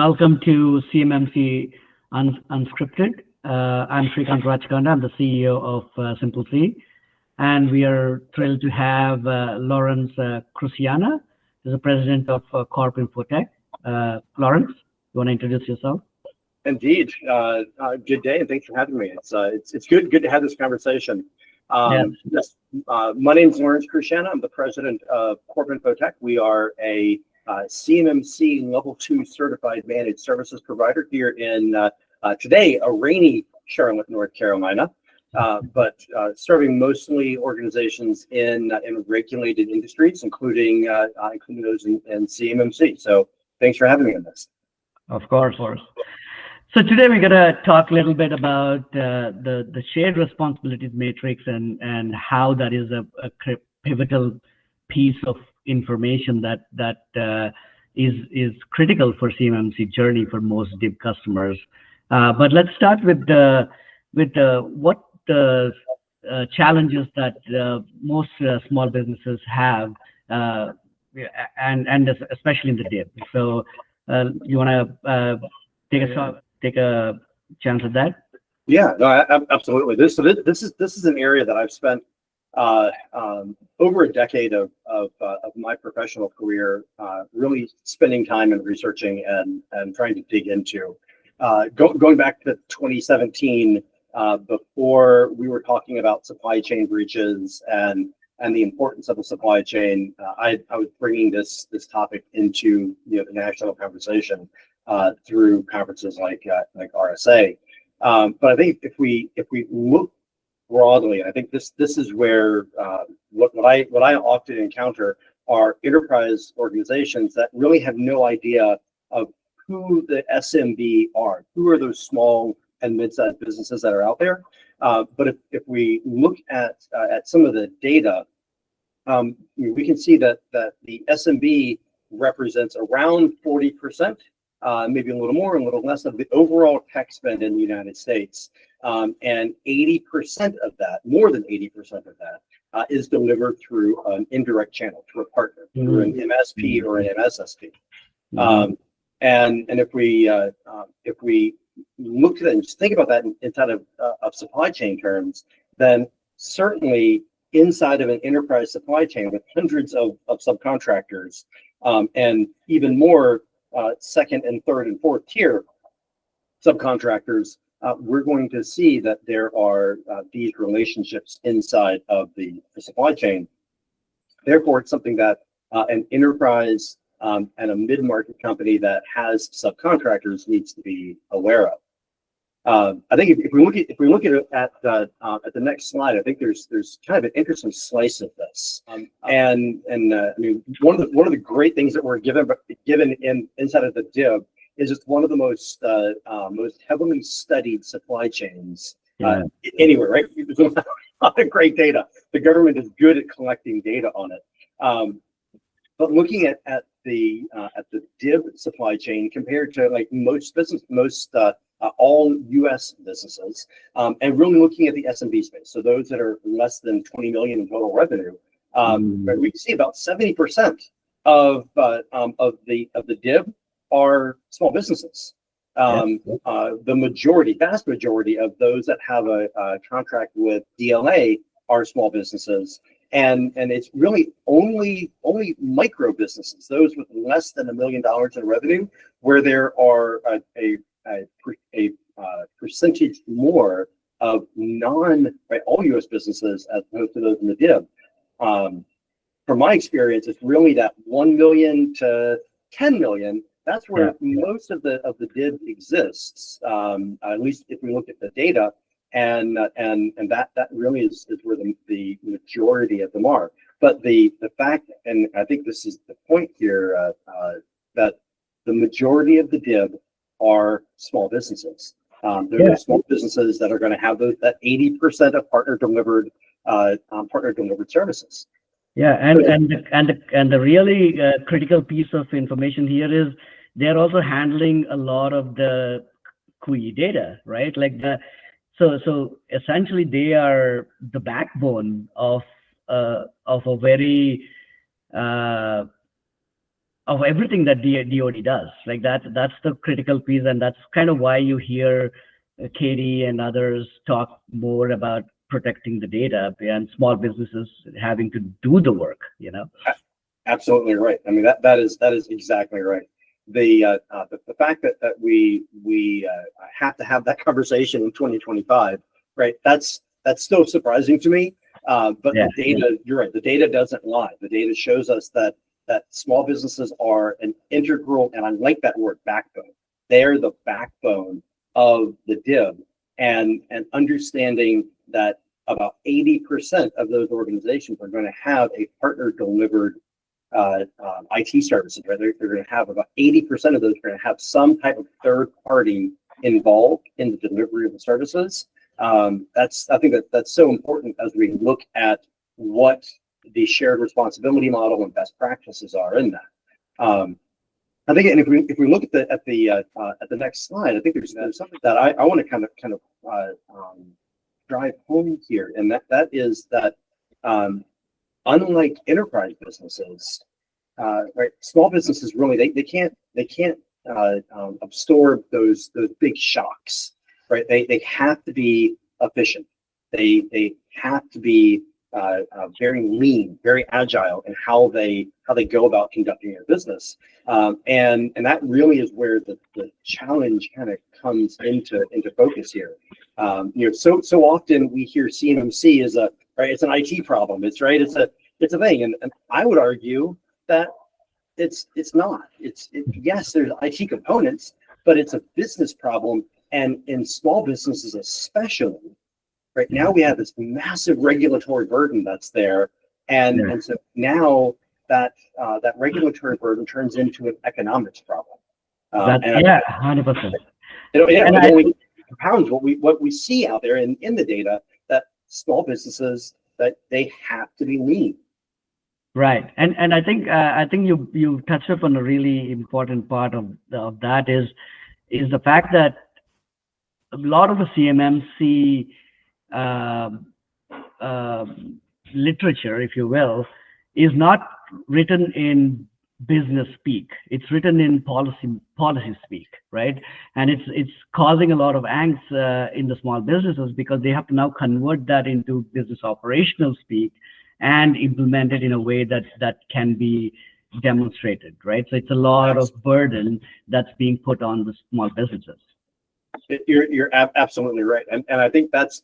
Welcome to CMMC Unscripted. I'm Srikant Rachakonda. I'm the CEO of SMPL-C, and we are thrilled to have Lawrence Cruciana, who's the president of CorpInfo Tech. Lawrence, you want to introduce yourself? Indeed. Good day, and thanks for having me. It's good to have this conversation. Yes. My name is Lawrence Cruciana. I'm the president of CorpInfo Tech. We are a CMMC Level 2 certified managed services provider here in today a rainy Charlotte, North Carolina, but serving mostly organizations in regulated industries, including those in CMMC. So thanks for having me on this. Of course. So today we're going to talk a little bit about the shared responsibilities matrix and how that is a pivotal piece of information that is critical for CMMC journey for most DIB customers. But let's start with what the challenges that most small businesses have, and especially in the DIB. So you want to take a chance at that? Yeah, no, absolutely. This is an area that I've spent over a decade of my professional career really spending time and researching and trying to dig into. Going back to 2017, before we were talking about supply chain breaches and the importance of the supply chain, I was bringing this topic into the national conversation through conferences like RSA. But I think if we look broadly, I think this is where what I often encounter are enterprise organizations that really have no idea of who the SMB are, who are those small and mid-sized businesses that are out there. But if we look at some of the data, we can see that the SMB represents around 40%, maybe a little more, a little less of the overall tech spend in the United States. And 80% of that, more than 80% of that, is delivered through an indirect channel, through a partner, through an MSP or an MSSP. And if we look at that and just think about that inside of supply chain terms, then certainly inside of an enterprise supply chain with hundreds of subcontractors, and even more second and third and fourth tier subcontractors, we're going to see that there are these relationships inside of the supply chain. Therefore, it's something that an enterprise and a mid-market company that has subcontractors needs to be aware of. I think if we look at the next slide, I think there's kind of an interesting slice of this. I mean, one of the great things that we're given inside of the DIB is it's one of the most heavily studied supply chains anywhere, right? There's a lot of great data. The government is good at collecting data on it. But looking at the DIB supply chain compared to like most all U.S. businesses, and really looking at the SMB space, so those that are less than 20 million in total revenue, we can see about 70% of the DIB are small businesses. The vast majority of those that have a contract with DLA are small businesses, and it's really only micro businesses, those with less than $1 million in revenue, where there are a percentage more of all U.S. businesses as opposed to those in the DIB. From my experience, it's really that 1 million to 10 million. That's where most of the DIB exists, at least if we look at the data, and that really is where the majority of them are. But the fact, and I think this is the point here, that the majority of the DIB are small businesses. They're small businesses that are going to have that 80% of partner delivered services. Yeah, and the really critical piece of information here is they're also handling a lot of the QE data, right? So essentially they are the backbone of a very of everything that DoD does. Like that's the critical piece, and that's kind of why you hear Katie and others talk more about protecting the data and small businesses having to do the work. Absolutely right. I mean that is exactly right. The fact that we have to have that conversation in 2025, right? That's still surprising to me. But yeah, the data, you're right. The data doesn't lie. The data shows us that small businesses are an integral, and I like that word, backbone. They're the backbone of the DIB, and understanding that about 80% of those organizations are going to have a partner delivered IT services, right? They're going to have about 80% of those are going to have some type of third party involved in the delivery of the services. I think that's so important as we look at what the shared responsibility model and best practices are in that. I think, and if we look at the next slide, I think there's something that I want to kind of drive home here, and that is that unlike enterprise businesses, right, small businesses really they can't absorb those big shocks, right? They have to be efficient. They have to be very lean, very agile in how they go about conducting their business, and that really is where the challenge kind of comes into focus here. So often we hear CMMC is it's an IT problem. It's a thing, and I would argue that it's not. Yes, there's IT components, but it's a business problem, and in small businesses especially. Right now, we have this massive regulatory burden that's there, and so now that regulatory burden turns into an economics problem. 100%. It only compounds what we see out there in the data, that small businesses that they have to be lean. Right, and I think you touched upon a really important part of that is the fact that a lot of the CMMC literature, if you will, is not written in business speak. It's written in policy speak, right? And it's causing a lot of angst in the small businesses, because they have to now convert that into business operational speak and implement it in a way that can be demonstrated, right? So it's a lot of burden that's being put on the small businesses. You're absolutely right, and I think that's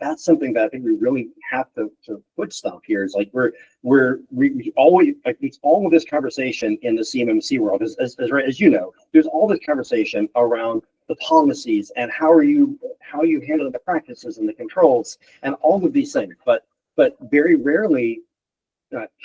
that's something that I think we really have to foot stomp here. Is like we always, like, it's all of this conversation in the CMMC world as you know, there's all this conversation around the policies and how you handle the practices and the controls and all of these things, but very rarely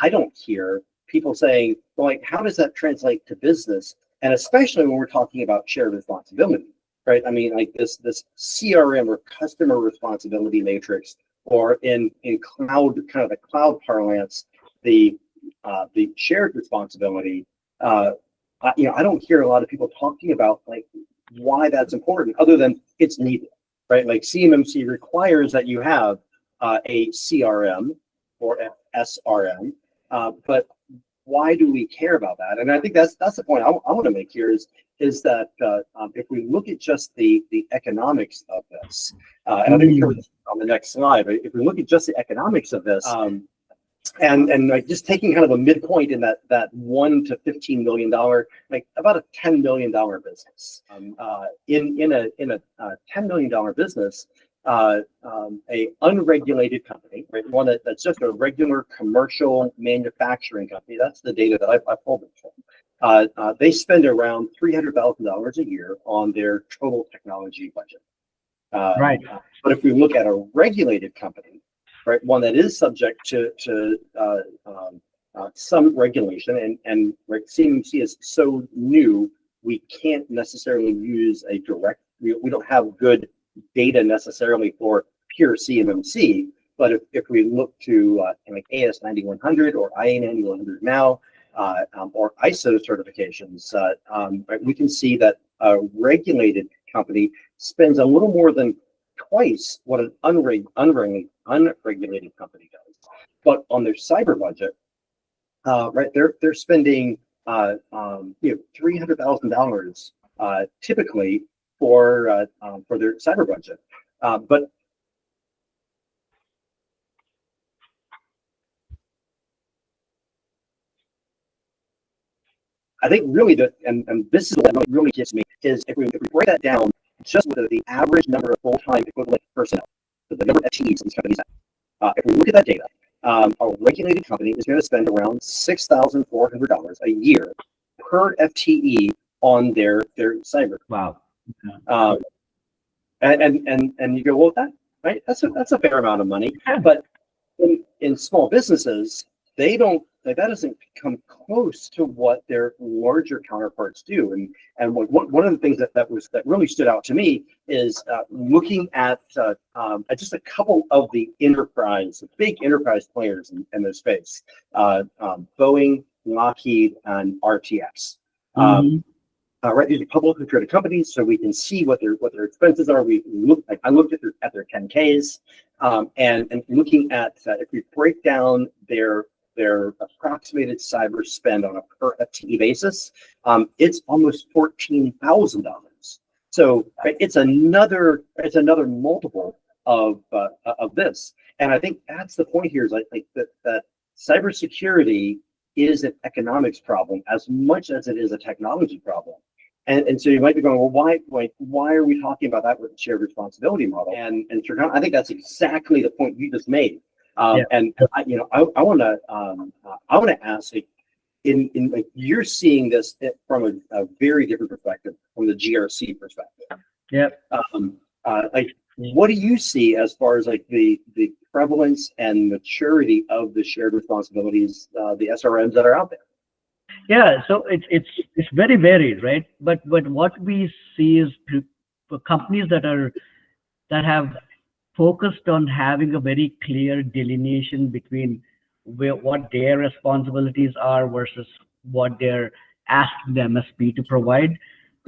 I don't hear people saying, well, like, how does that translate to business? And especially when we're talking about shared responsibility, right? I mean, like this CRM or customer responsibility matrix, or in cloud, kind of the cloud parlance, the shared responsibility. I don't hear a lot of people talking about like why that's important, other than it's needed, right? Like CMMC requires that you have a CRM or an SRM, but why do we care about that? And I think that's the point I want to make here is that if we look at just the economics of this, and I think we cover this on the next slide, but if we look at just the economics of this, and like just taking kind of a midpoint in that $1 to $15 million, like about a $10 million business, in a $10 million business. A unregulated company, right? One that's just a regular commercial manufacturing company. That's the data that I pulled it from. They spend around $300,000 a year on their total technology budget. Right. But if we look at a regulated company, right, one that is subject to some regulation, and right, CMMC is so new, we can't necessarily use a direct. We don't have good data necessarily for pure CMMC, but if we look to like AS 9100 or IA 9100 now, or ISO certifications, right, we can see that a regulated company spends a little more than twice what an unregulated company does. But on their cyber budget, right? They're spending $300,000 typically for their cyber budget, but I think really and this is what really gets me is if we break that down just with the average number of full-time equivalent personnel, the number of FTEs these companies have. If we look at that data, a regulated company is going to spend around $6,400 a year per FTE on their cyber. Wow. And you go, well, that's a fair amount of money, Yeah. but in small businesses, that doesn't come close to what their larger counterparts do. And one of the things that really stood out to me is looking at just a couple of the big enterprise players in this space, Boeing, Lockheed, and RTX. Right, these are publicly traded companies, so we can see what their expenses are. I looked at their 10Ks, and looking at if we break down their approximated cyber spend on a per FTE basis, it's almost $14,000. So right, it's another multiple of this, and I think that's the point here is like that cybersecurity is an economics problem as much as it is a technology problem. And so you might be going, well, why are we talking about that with the shared responsibility model? And Srikant, I think that's exactly the point you just made. And I want to ask, like, in like you're seeing this from a very different perspective, from the GRC perspective. Yeah. Like, what do you see as far as like the prevalence and maturity of the shared responsibilities, the SRMs that are out there? Yeah, so it's very varied, right? But what we see is for companies that have focused on having a very clear delineation between what their responsibilities are versus what they're asking the MSP to provide,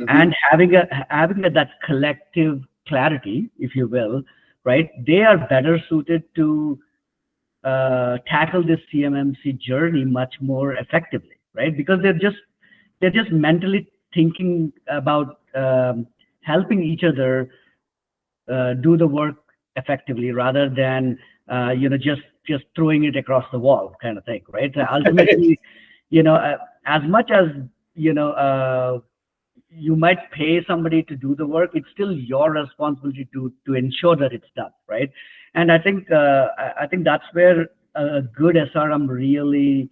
and having that collective clarity, if you will, right? They are better suited to tackle this CMMC journey much more effectively. Right, because they're just mentally thinking about helping each other do the work effectively, rather than just throwing it across the wall kind of thing, right? Ultimately, as much as you might pay somebody to do the work, it's still your responsibility to ensure that it's done, right? And I think that's where a good SRM really,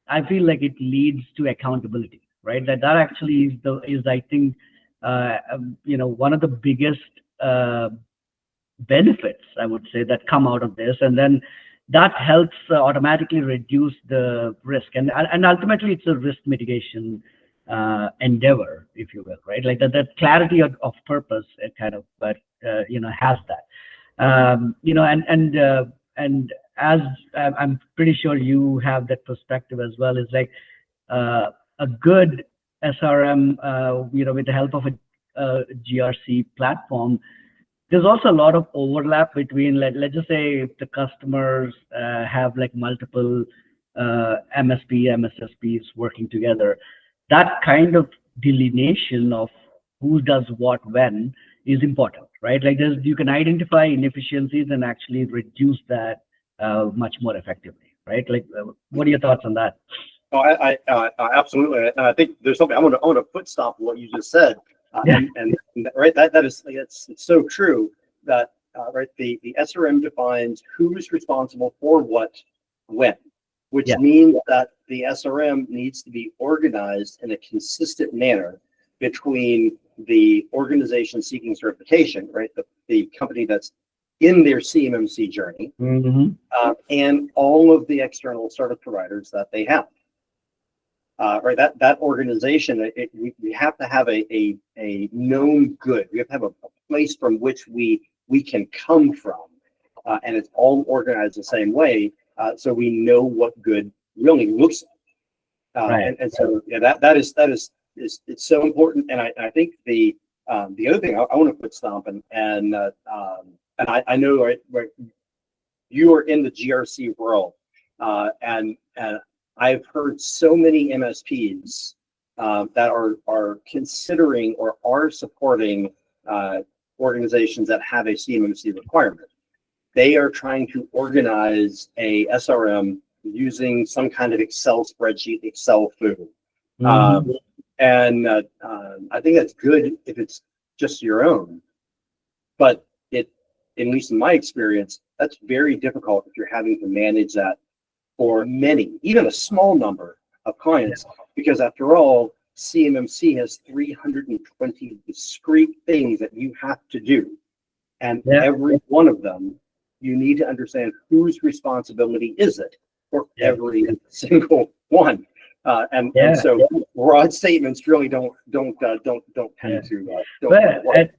I feel like it leads to accountability, right? That actually is I think one of the biggest benefits, I would say, that come out of this, and then that helps automatically reduce the risk, and ultimately it's a risk mitigation endeavor, if you will, right? Like that clarity of purpose, it kind of has that, and as I'm pretty sure you have that perspective as well, is like a good SRM, with the help of a GRC platform. There's also a lot of overlap between, let's just say, if the customers have like multiple MSP, MSSPs working together, that kind of delineation of who does what when is important, right? Like you can identify inefficiencies and actually reduce that much more effectively, right? Like, what are your thoughts on that? Oh, I absolutely, and I think there's something I want to foot stop what you just said, and right, that is, it's so true that right, the SRM defines who's responsible for what when, which means that the SRM needs to be organized in a consistent manner between the organization seeking certification, right, the company that's in their CMMC journey, and all of the external service providers that they have. Right, that organization, we have to have a known good. We have to have a place from which we can come from, and it's all organized the same way, so we know what good really looks like. And so that is it's so important. And I think the other thing I want to put stomp and I know right, you are in the GRC world, and I've heard so many MSPs that are considering or are supporting organizations that have a CMMC requirement. They are trying to organize a SRM using some kind of Excel spreadsheet, Excel foo. And I think that's good if it's just your own, but at least in my experience, that's very difficult if you're having to manage that for many, even a small number of clients, because after all, CMMC has 320 discrete things that you have to do. And every one of them, you need to understand whose responsibility is it for every single one. And so broad statements really don't tend to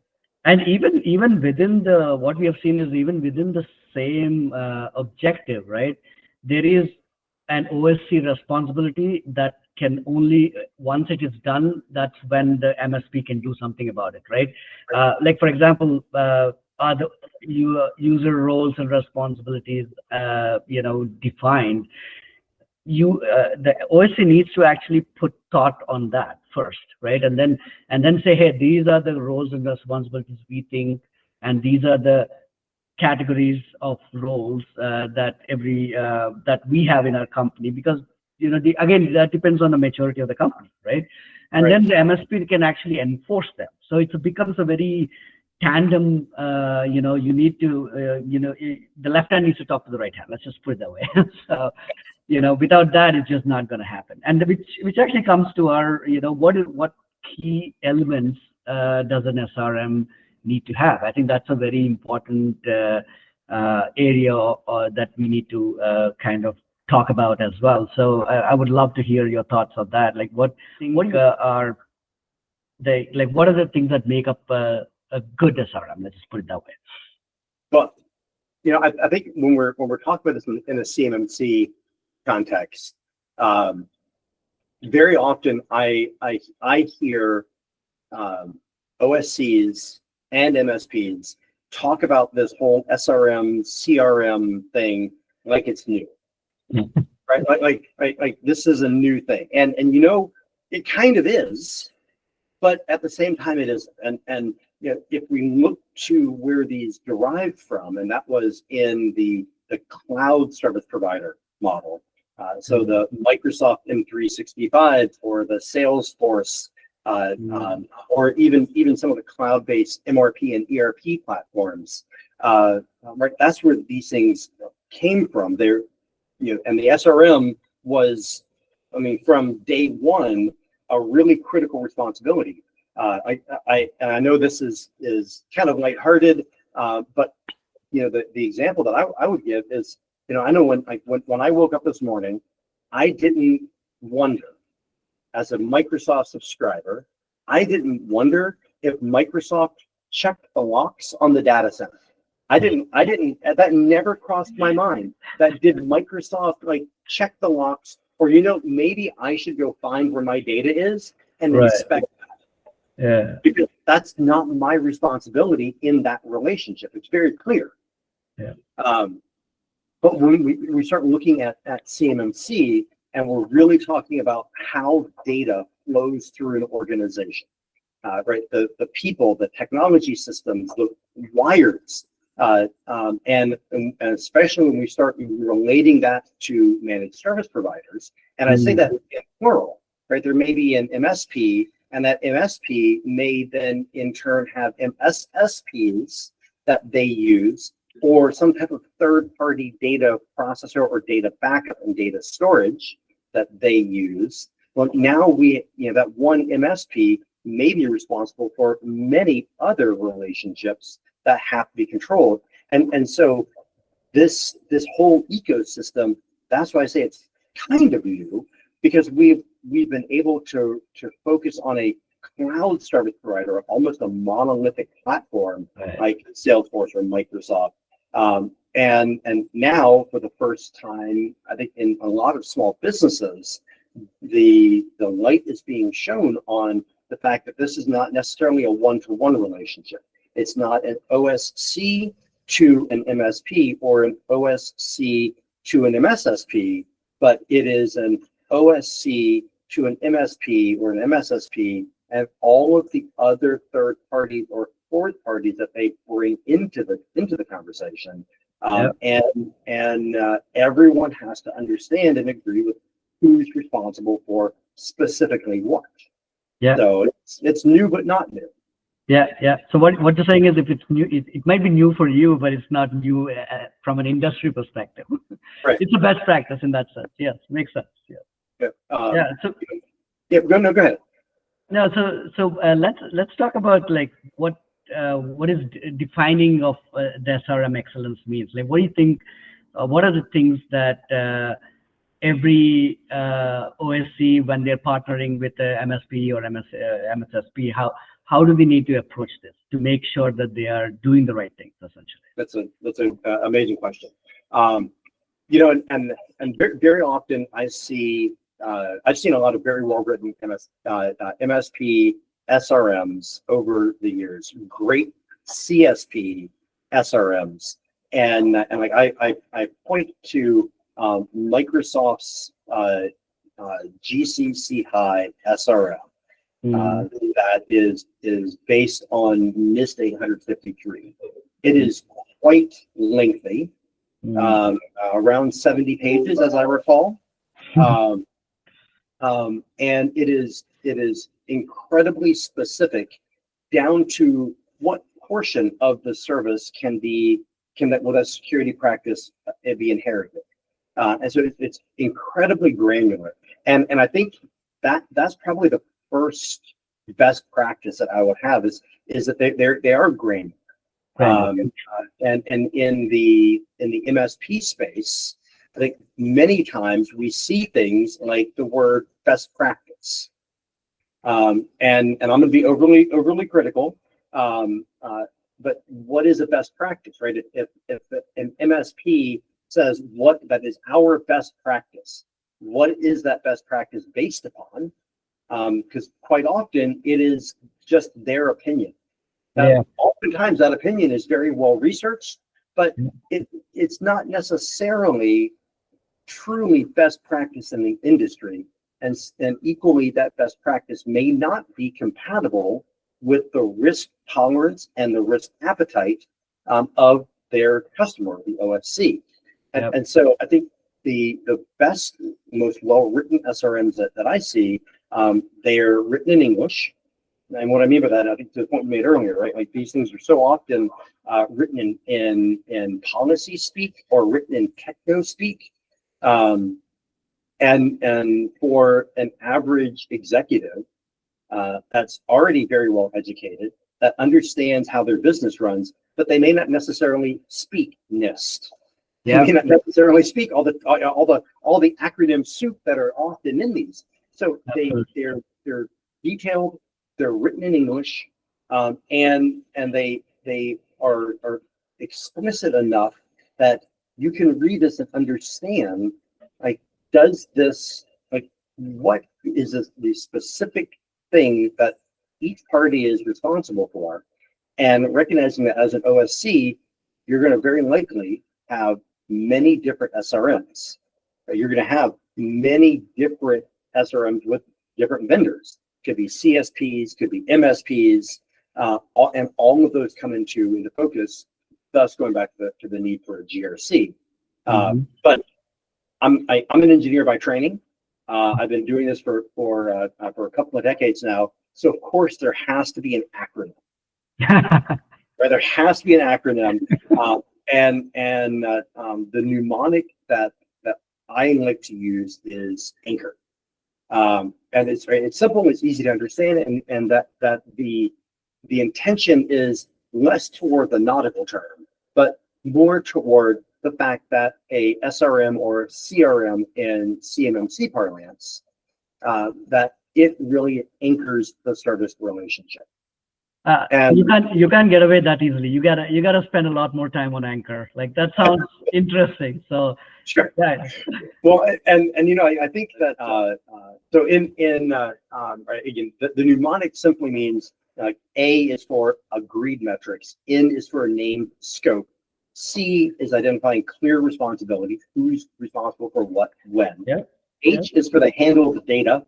and even within the, what we have seen is even within the same objective, right? There is an OSC responsibility that can only, once it is done, that's when the MSP can do something about it, right? Like for example, are the user roles and responsibilities, defined? The OSC needs to actually put thought on that first, right? And then say, hey, these are the roles and responsibilities we think, and these are the categories of roles that we have in our company, because again, that depends on the maturity of the company, right? And then the MSP can actually enforce them. So it becomes a very tandem. You need to the left hand needs to talk to the right hand. Let's just put it that way. So without that, it's just not going to happen. And which actually comes to our what key elements does an SRM need to have? I think that's a very important area that we need to kind of talk about as well. So I would love to hear your thoughts on that. Like what are the things that make up a good SRM? Let's just put it that way. Well, I think when we're talking about this in a CMMC context, very often I hear OSCs and MSPs talk about this whole SRM, CRM thing like it's new, right? Like this is a new thing, and it kind of is, but at the same time it isn't. And if we look to where these derived from, and that was in the cloud service provider model. So the Microsoft M365 or the Salesforce, or even some of the cloud-based MRP and ERP platforms, right? That's where these things came from. And the SRM was, from day one, a really critical responsibility. I know this is kind of lighthearted, but the example that I would give is, I know when I woke up this morning, I didn't wonder, as a Microsoft subscriber, I didn't wonder if Microsoft checked the locks on the data center. I didn't, that never crossed my mind. That did Microsoft check the locks, or maybe I should go find where my data is and inspect that. Yeah. Because that's not my responsibility in that relationship. It's very clear. Yeah. But when we start looking at CMMC, and we're really talking about how data flows through an organization, right? The people, the technology systems, the wires, and especially when we start relating that to managed service providers, and I say that in plural, right? There may be an MSP, and that MSP may then in turn have MSSPs that they use, or some type of third-party data processor or data backup and data storage that they use. Well, now that one MSP may be responsible for many other relationships that have to be controlled. And so this whole ecosystem, that's why I say it's kind of new, because we've been able to focus on a cloud service provider, almost a monolithic platform like Salesforce or Microsoft. And now, for the first time, I think in a lot of small businesses, the light is being shown on the fact that this is not necessarily a one-to-one relationship. It's not an OSC to an MSP or an OSC to an MSSP, but it is an OSC to an MSP or an MSSP and all of the other third parties or fourth parties that they bring into the conversation. And everyone has to understand and agree with who's responsible for specifically what. Yeah. So it's new but not new. Yeah. So what you're saying is, if it's new, it might be new for you, but it's not new from an industry perspective. Right. It's a best practice in that sense. Yes, makes sense. Yeah. So go ahead. No, so let's talk about like what is defining of the SRM excellence means. Like, what do you think? What are the things that every OSC, when they're partnering with the MSP or MSSP, how do they need to approach this to make sure that they are doing the right things? Essentially, that's an amazing question. You know, and very often I've seen a lot of very well written MSP SRMs over the years, great CSP SRMs, and like I point to Microsoft's GCC High SRM that is based on NIST 853. It is quite lengthy, around 70 pages, as I recall. And it is incredibly specific down to what portion of the service can with a security practice be inherited. And so it's incredibly granular. And I think that's probably the first best practice that I would have is that they are granular. And in the MSP space, I think many times we see things like the word best practice, and I'm going to be overly critical. But what is a best practice, right? If an MSP says that is our best practice, what is that best practice based upon? Because quite often it is just their opinion. Oftentimes that opinion is very well researched, but it's not necessarily truly best practice in the industry, and equally that best practice may not be compatible with the risk tolerance and the risk appetite of their customer, the OSC. And so I think the best, most well-written SRMs that I see, they are written in English. And what I mean by that, I think to the point you made earlier, right? Like these things are so often written in policy speak or written in techno speak. And for an average executive that's already very well educated, that understands how their business runs, but they may not necessarily speak NIST. They may not necessarily speak all the acronym soup that are often in these. So they're detailed, they're written in English, and they are explicit enough that you can read this and understand, like, does this, like, what is the specific thing that each party is responsible for, and recognizing that as an OSC, you're going to very likely have many different SRMs. You're going to have many different SRMs with different vendors. Could be CSPs, could be MSPs, and all of those come into focus, thus going back to the need for a GRC. But I'm an engineer by training. I've been doing this for a couple of decades now. So of course there has to be an acronym. Right? There has to be an acronym, and the mnemonic that I like to use is Anchor. And it's simple, it's easy to understand, and that the intention is less toward the nautical term, but more toward the fact that a SRM or CRM in CMMC parlance, that it really anchors the service relationship. And you can't get away that easily. You gotta spend a lot more time on Anchor. Like, that sounds interesting. So sure. Yeah. Well, and you know, I think that so in right, again, the mnemonic simply means A is for agreed metrics, N is for named scope, C is identifying clear responsibility, who's responsible for what, when, H is for the handle of the data.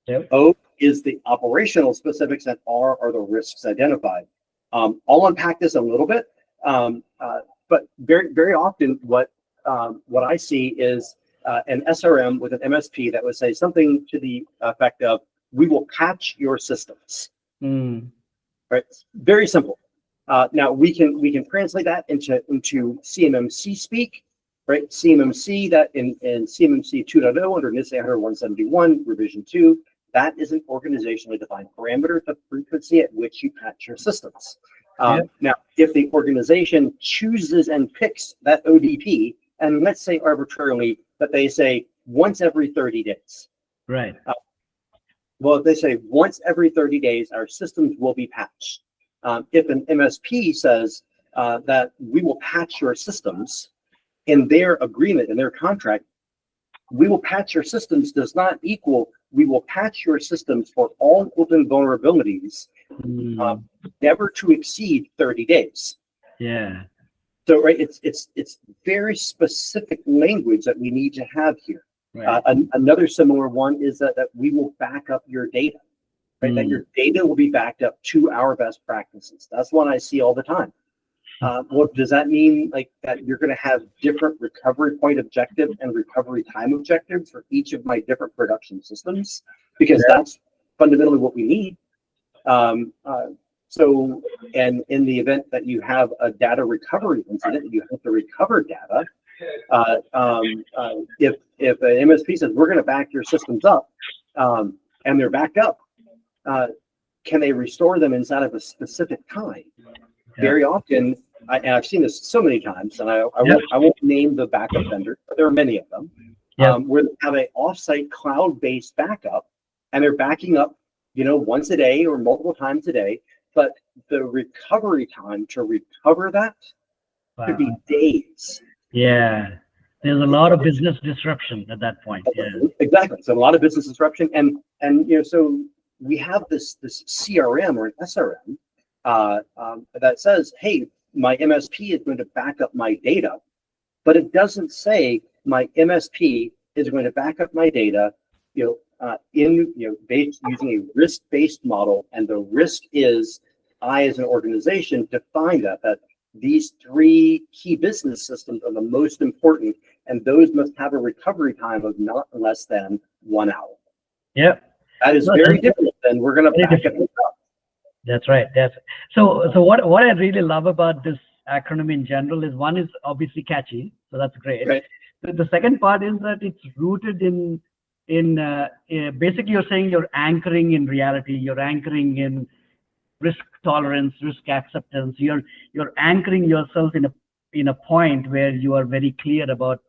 Yep. O is the operational specifics, and R are the risks identified. I'll unpack this a little bit, but very often what I see is an SRM with an MSP that would say something to the effect of, "We will patch your systems." Right? Very simple. Now we can translate that into CMMC speak, right? CMMC, that in CMMC 2.0 under NIST 171 revision 2, that is an organizationally defined parameter of frequency at which you patch your systems. Now, if the organization chooses and picks that ODP, and let's say arbitrarily that they say once every 30 days. Right. Well, if they say once every 30 days, our systems will be patched. If an MSP says that we will patch your systems, in their agreement, in their contract, we will patch your systems does not equal we will patch your systems for all open vulnerabilities, never to exceed 30 days. Yeah. So, right, it's very specific language that we need to have here. Right. Another similar one is that we will back up your data, right? That your data will be backed up to our best practices. That's one I see all the time. Well, does that mean like that you're going to have different recovery point objective and recovery time objectives for each of my different production systems? Because that's fundamentally what we need. So, and in the event that you have a data recovery incident, you have to recover data. If an MSP says we're going to back your systems up, and they're backed up, can they restore them inside of a specific time? Very often, and I've seen this so many times, and I won't name the backup vendor, but there are many of them, where they have an offsite cloud-based backup, and they're backing up, once a day or multiple times a day, but the recovery time to recover that could be days. Yeah, there's a lot of business disruption at that point. Yeah, exactly. So a lot of business disruption, and so we have this CRM or an SRM that says, hey, my MSP is going to back up my data, but it doesn't say my MSP is going to back up my data, based using a risk-based model, and the risk is I, as an organization, define that these three key business systems are the most important, and those must have a recovery time of not less than 1 hour. Yeah, that is very different than we're going to back it up. That's right. So what I really love about this acronym in general is, one is obviously catchy, so that's great. Right. The second part is that it's rooted in basically you're saying you're anchoring in reality, you're anchoring in risk tolerance, risk acceptance. You're anchoring yourself in a point where you are very clear about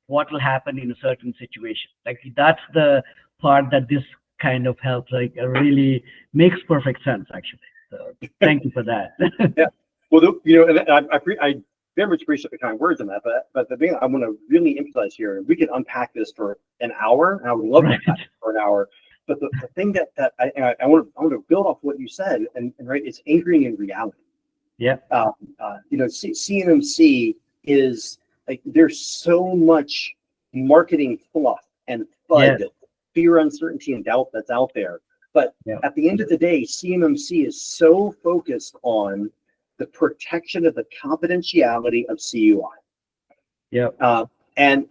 what will happen in a certain situation. Like, that's the part that this kind of helps, like, really makes perfect sense, actually. So thank you for that. Yeah. Well, and I very much appreciate the kind words on that, but the thing I want to really emphasize here, we could unpack this for an hour, and I would love to unpack it for an hour. But the thing that I want to build off what you said, and right, it's anchoring in reality. Yeah. CMMC is like, there's so much marketing fluff and FUD, fear, uncertainty, and doubt that's out there. But at the end of the day, CMMC is so focused on the protection of the confidentiality of CUI. Yeah. And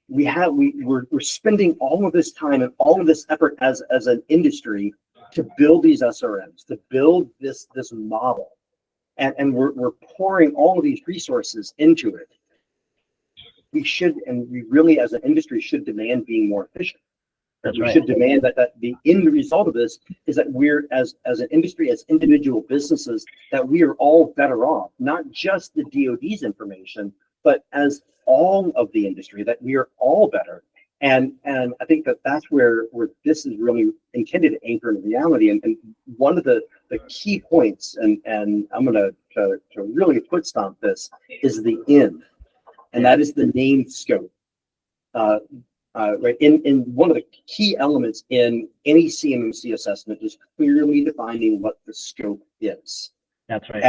we're spending all of this time and all of this effort as an industry to build these SRMs, to build this model, and we're pouring all of these resources into it. We should, and we really as an industry should demand being more efficient. That's we right. should demand that the end result of this is that we're as an industry, as individual businesses, that we are all better off, not just the DoD's information, but as all of the industry, that we are all better. And I think that's where this is really intended to anchor in reality. And one of the key points, and I'm going to really foot stomp this, is the end, and that is the named scope. Right, in one of the key elements in any CMMC assessment is clearly defining what the scope is. That's right.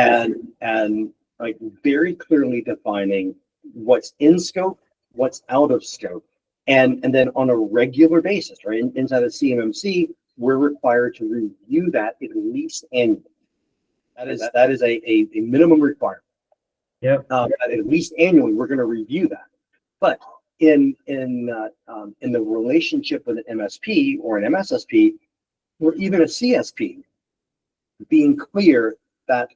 And like very clearly defining what's in scope, what's out of scope, And then on a regular basis, right, inside of CMMC, we're required to review that at least annually. That is a minimum requirement. Yep. At least annually, we're going to review that. But in the relationship with an MSP or an MSSP or even a CSP, being clear that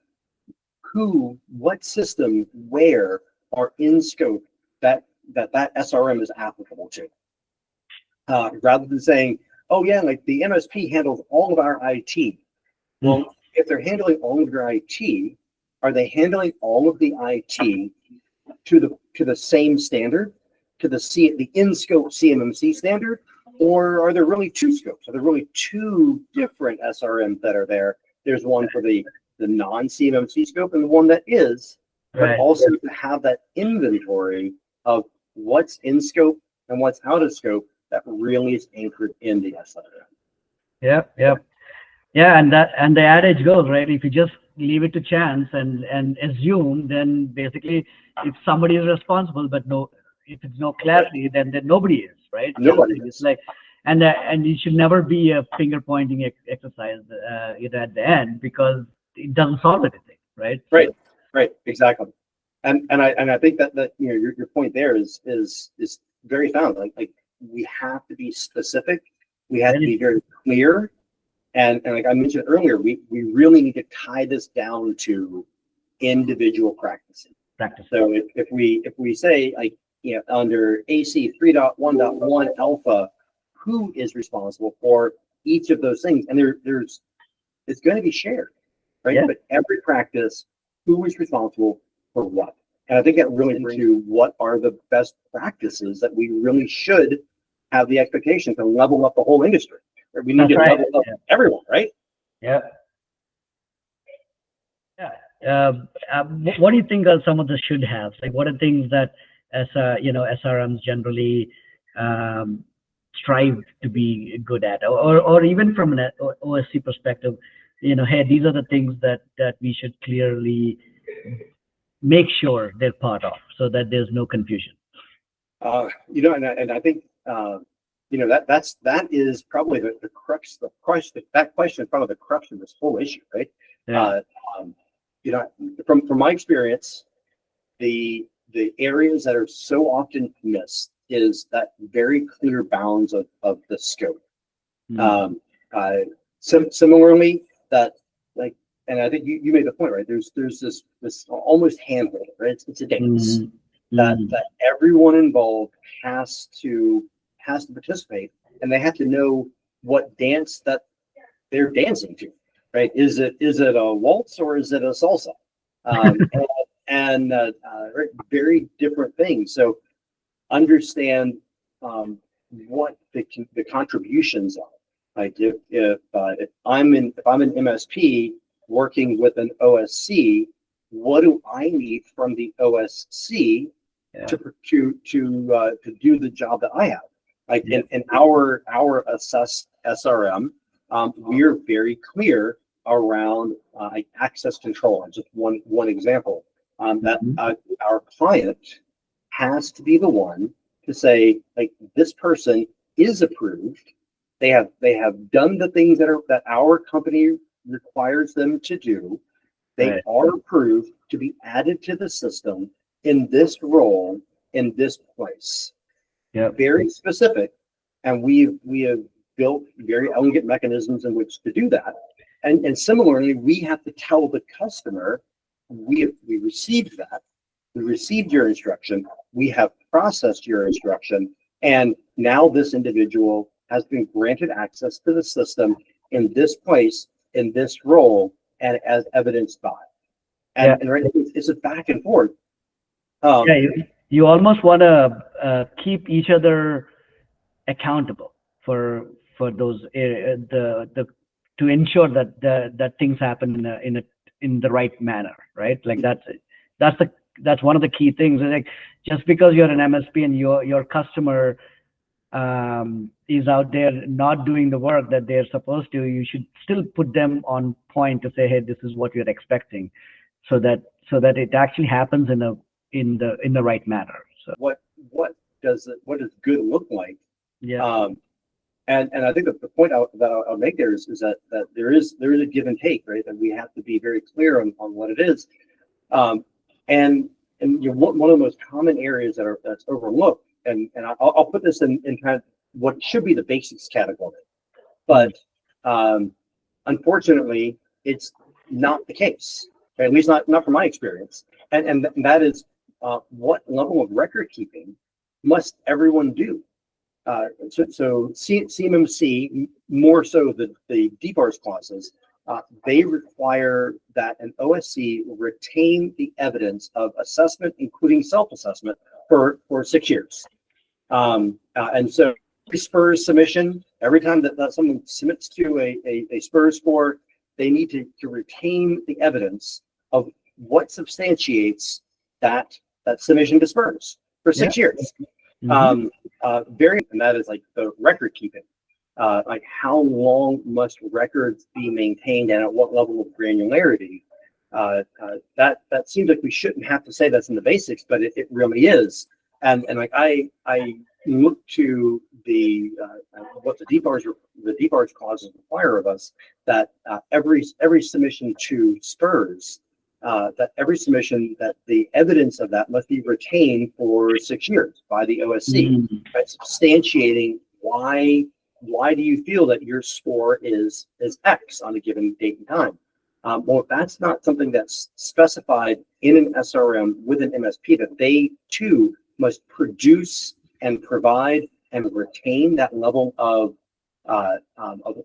what system, where are in scope that SRM is applicable to, rather than saying, oh yeah, like the MSP handles all of our IT. Well, if they're handling all of your IT, are they handling all of the IT to the same standard, to the in-scope CMMC standard, or are there really two scopes? Are there really two different SRMs that are there? There's one for the non-CMMC scope and the one that is, but also to have that inventory of what's in scope and what's out of scope that really is anchored in the SRM. Yep. Yeah, and the adage goes, right? If you just leave it to chance and assume, then basically if somebody is responsible, but if it's no clarity, then nobody is, right? Nobody is. It's like, and it should never be a finger pointing exercise at the end, because it doesn't solve anything, right? Right, exactly. And I think that your point there is very found. Like we have to be specific. We have to be very clear. And like I mentioned earlier, we really need to tie this down to individual practices. So if we say, like, under AC 3.1.1 alpha, who is responsible for each of those things? And it's going to be shared, right? Yeah. But every practice, who is responsible for what? And I think that really brings to what are the best practices that we really should have the expectation to level up the whole industry. We need to level up everyone, right? Yeah. What do you think are some of the should haves? Like, what are things that SRMs generally strive to be good at, or even from an OSC perspective, hey, these are the things that we should clearly make sure they're part of, so that there's no confusion. And I think that is probably the crux. That question is probably the crux of this whole issue, right? Yeah. From my experience, the areas that are so often missed is that very clear bounds of the scope. Similarly, that, like, and I think you made the point, right? There's this almost handhold, right? It's a dance that everyone involved has to participate, and they have to know what dance that they're dancing to, right? Is it a waltz or is it a salsa? Very different things. So understand what the contributions are. Like if I'm an MSP working with an OSC, what do I need from the OSC to do the job that I have? Like in our assessed SRM, we are very clear around access control. And just one example, that our client has to be the one to say, like, this person is approved. They have done the things that our company requires them to do. They are approved to be added to the system in this role, in this place. Very specific, and we have built very elegant mechanisms in which to do that. And similarly, we have to tell the customer, we received that, we received your instruction, we have processed your instruction, and now this individual has been granted access to the system in this place, in this role, and as evidenced by. And it's a back and forth. You almost want to keep each other accountable for those to ensure that things happen in the right manner, right? Like that's one of the key things. Like, just because you're an MSP and your customer is out there not doing the work that they're supposed to, you should still put them on point to say, hey, this is what you're expecting, so that it actually happens in the right manner. So what does good look like? Yeah. And I think that the point I'll make there is that there is a give and take, right? That we have to be very clear on what it is. And one of the most common areas that's overlooked, and I'll put this in kind of what should be the basics category, but unfortunately, it's not the case. Okay? At least not from my experience. And that is what level of record keeping must everyone do? So CMMC, more so the DBARS clauses, they require that an OSC retain the evidence of assessment, including self-assessment, for 6 years. And so every SPRS submission, every time that someone submits to a SPRS score, they need to retain the evidence of what substantiates that submission to SPRS for 6 years. And that is like the record keeping. Like how long must records be maintained and at what level of granularity? That seems like we shouldn't have to say that's in the basics, but it really is. And like I look to what the DBARS clauses require of us, that every submission to SPRS, that every submission, that the evidence of that must be retained for 6 years by the OSC, right? Substantiating why do you feel that your score is X on a given date and time? Well, if that's not something that's specified in an SRM with an MSP, that they too must produce and provide and retain that level of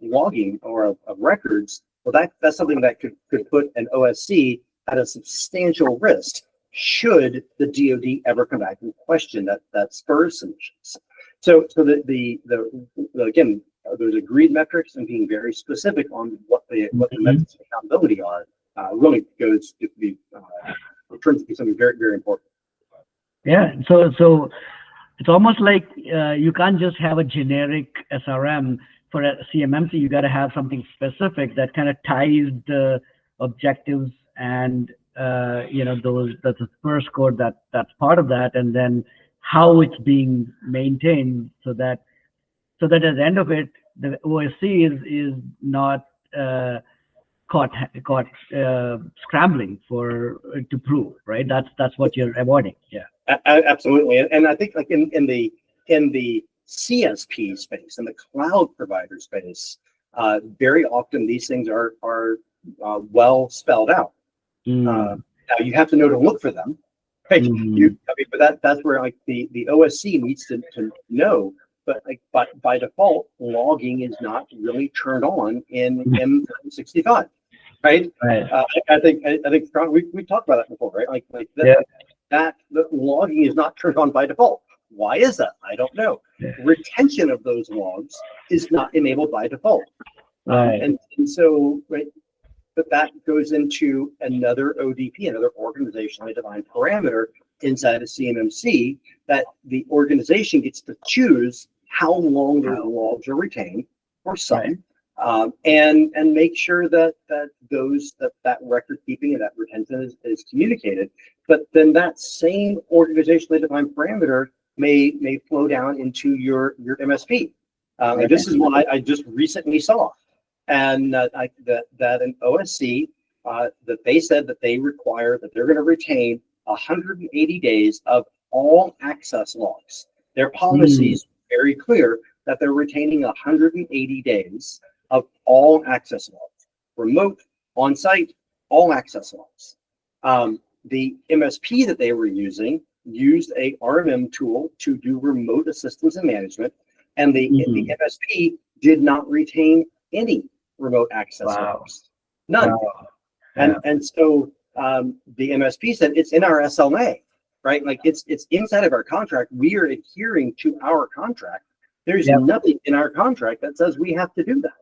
logging or of records, well, that's something that could put an OSC at a substantial risk should the DoD ever come back and question that SPRS submissions. So the again, those agreed metrics and being very specific on what the metrics of accountability are really turns to be something very, very important. Yeah. So it's almost like you can't just have a generic SRM for a CMMC. You got to have something specific that kind of ties the objectives and that's a first code that's part of that, and then how it's being maintained so that at the end of it, the OSC is not caught scrambling to prove, right? That's what you're avoiding. Yeah. Absolutely, and I think like in the CSP space, in the cloud provider space, very often these things are well spelled out. Now you have to know to look for them, right? But that's where like the OSC needs to know. But like by default, logging is not really turned on in M65, right? I think we talked about that before, right? Like that the logging is not turned on by default. Why is that? I don't know. Retention of those logs is not enabled by default, and so right. But that goes into another ODP, another organizationally defined parameter inside of CMMC, that the organization gets to choose how long those logs are retained, or some, and make sure that record keeping and that retention is communicated. But then that same organizationally defined parameter may flow down into your MSP. And this is what I just recently saw. And that an OSC, that they said that they require that they're going to retain 180 days of all access logs. Their policy is very clear that they're retaining 180 days of all access logs, remote, on-site, all access logs. The MSP that they were using used a RMM tool to do remote assistance and management, and the MSP did not retain any remote access logs, none. And so the MSP said it's in our SLA, right? Like it's inside of our contract. We are adhering to our contract. There's nothing in our contract that says we have to do that.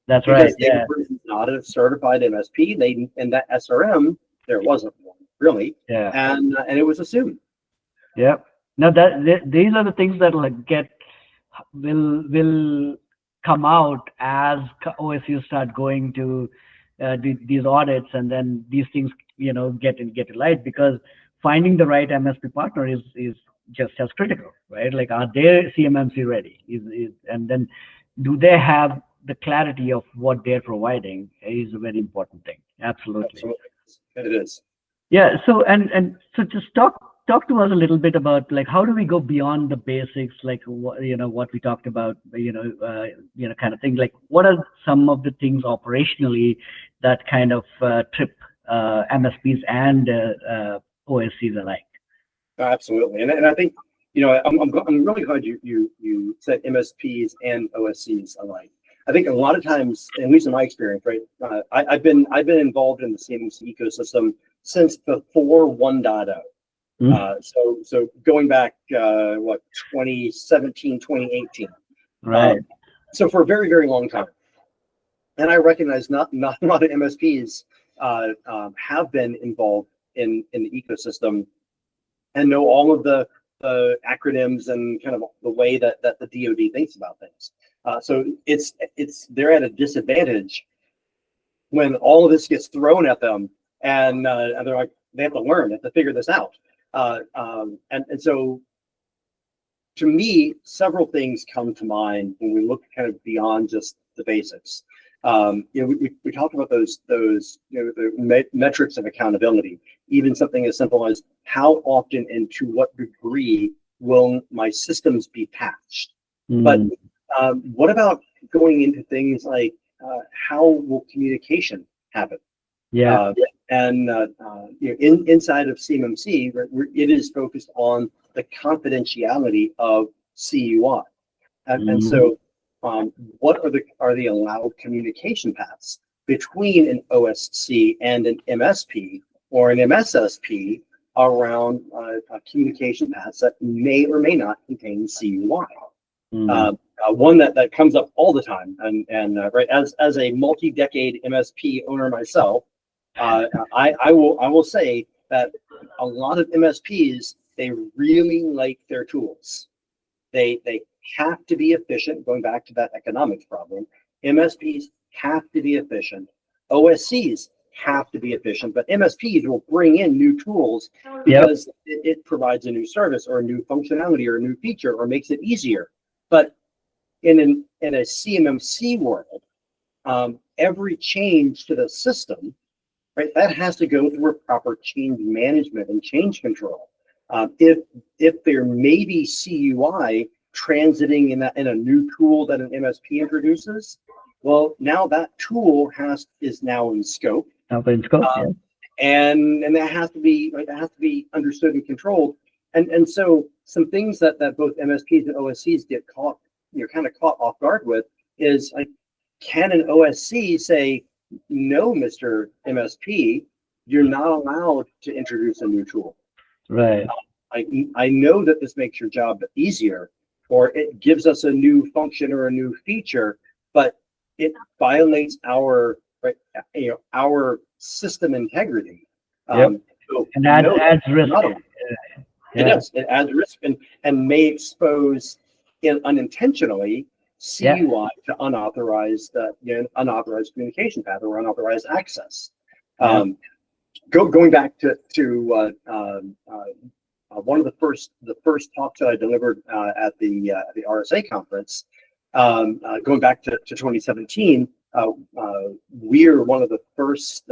That's because right. they were not a certified MSP. They in that SRM there wasn't one really. And it was assumed. Yep. Now these are the things that like will come out as OSUs start going to these audits, and then these things get light, because finding the right MSP partner is just as critical, right? Like, are they CMMC ready? And then do they have the clarity of what they're providing is a very important thing. Absolutely. Absolutely. It is. Yeah. So so just talk to us a little bit about, like, how do we go beyond the basics, like what we talked about, kind of thing. Like, what are some of the things operationally that kind of trip MSPs and OSCs alike? Absolutely. And I think, I'm really glad you said MSPs and OSCs alike. I think a lot of times, at least in my experience, right, I've been involved in the CMMC ecosystem since before 1.0. So going back, 2017, 2018. Right. So for a very, very long time. And I recognize not a lot of MSPs have been involved in the ecosystem and know all of the acronyms and kind of the way that the DoD thinks about things. So they're at a disadvantage when all of this gets thrown at them, and they're like, they have to learn, they have to figure this out. And so, to me, several things come to mind when we look kind of beyond just the basics. We talked about those the metrics of accountability. Even something as simple as how often and to what degree will my systems be patched. But what about going into things like how will communication happen? Yeah. Inside of CMMC, it is focused on the confidentiality of CUI, and so what are the allowed communication paths between an OSC and an MSP or an MSSP around communication paths that may or may not contain CUI? One that comes up all the time, and right, as a multi-decade MSP owner myself, I will say that a lot of MSPs, they really like their tools. They have to be efficient. Going back to that economics problem, MSPs have to be efficient. OSCs have to be efficient, but MSPs will bring in new tools because it provides a new service or a new functionality or a new feature or makes it easier. But in a CMMC world, every change to the system, right, that has to go through a proper change management and change control. If there may be CUI transiting in a new tool that an MSP introduces, well, now that tool is now in scope. And that has to be understood and controlled. And so some things that both MSPs and OSCs get caught off guard with is, like, can an OSC say, no, Mr. MSP, you're not allowed to introduce a new tool. Right. I know that this makes your job easier, or it gives us a new function or a new feature, but it violates our system integrity. And adds risk. It does. It adds risk and may expose unintentionally CUI to unauthorized communication path or unauthorized access. Going back to one of the first talks that I delivered at the RSA conference, going back to 2017, we are the first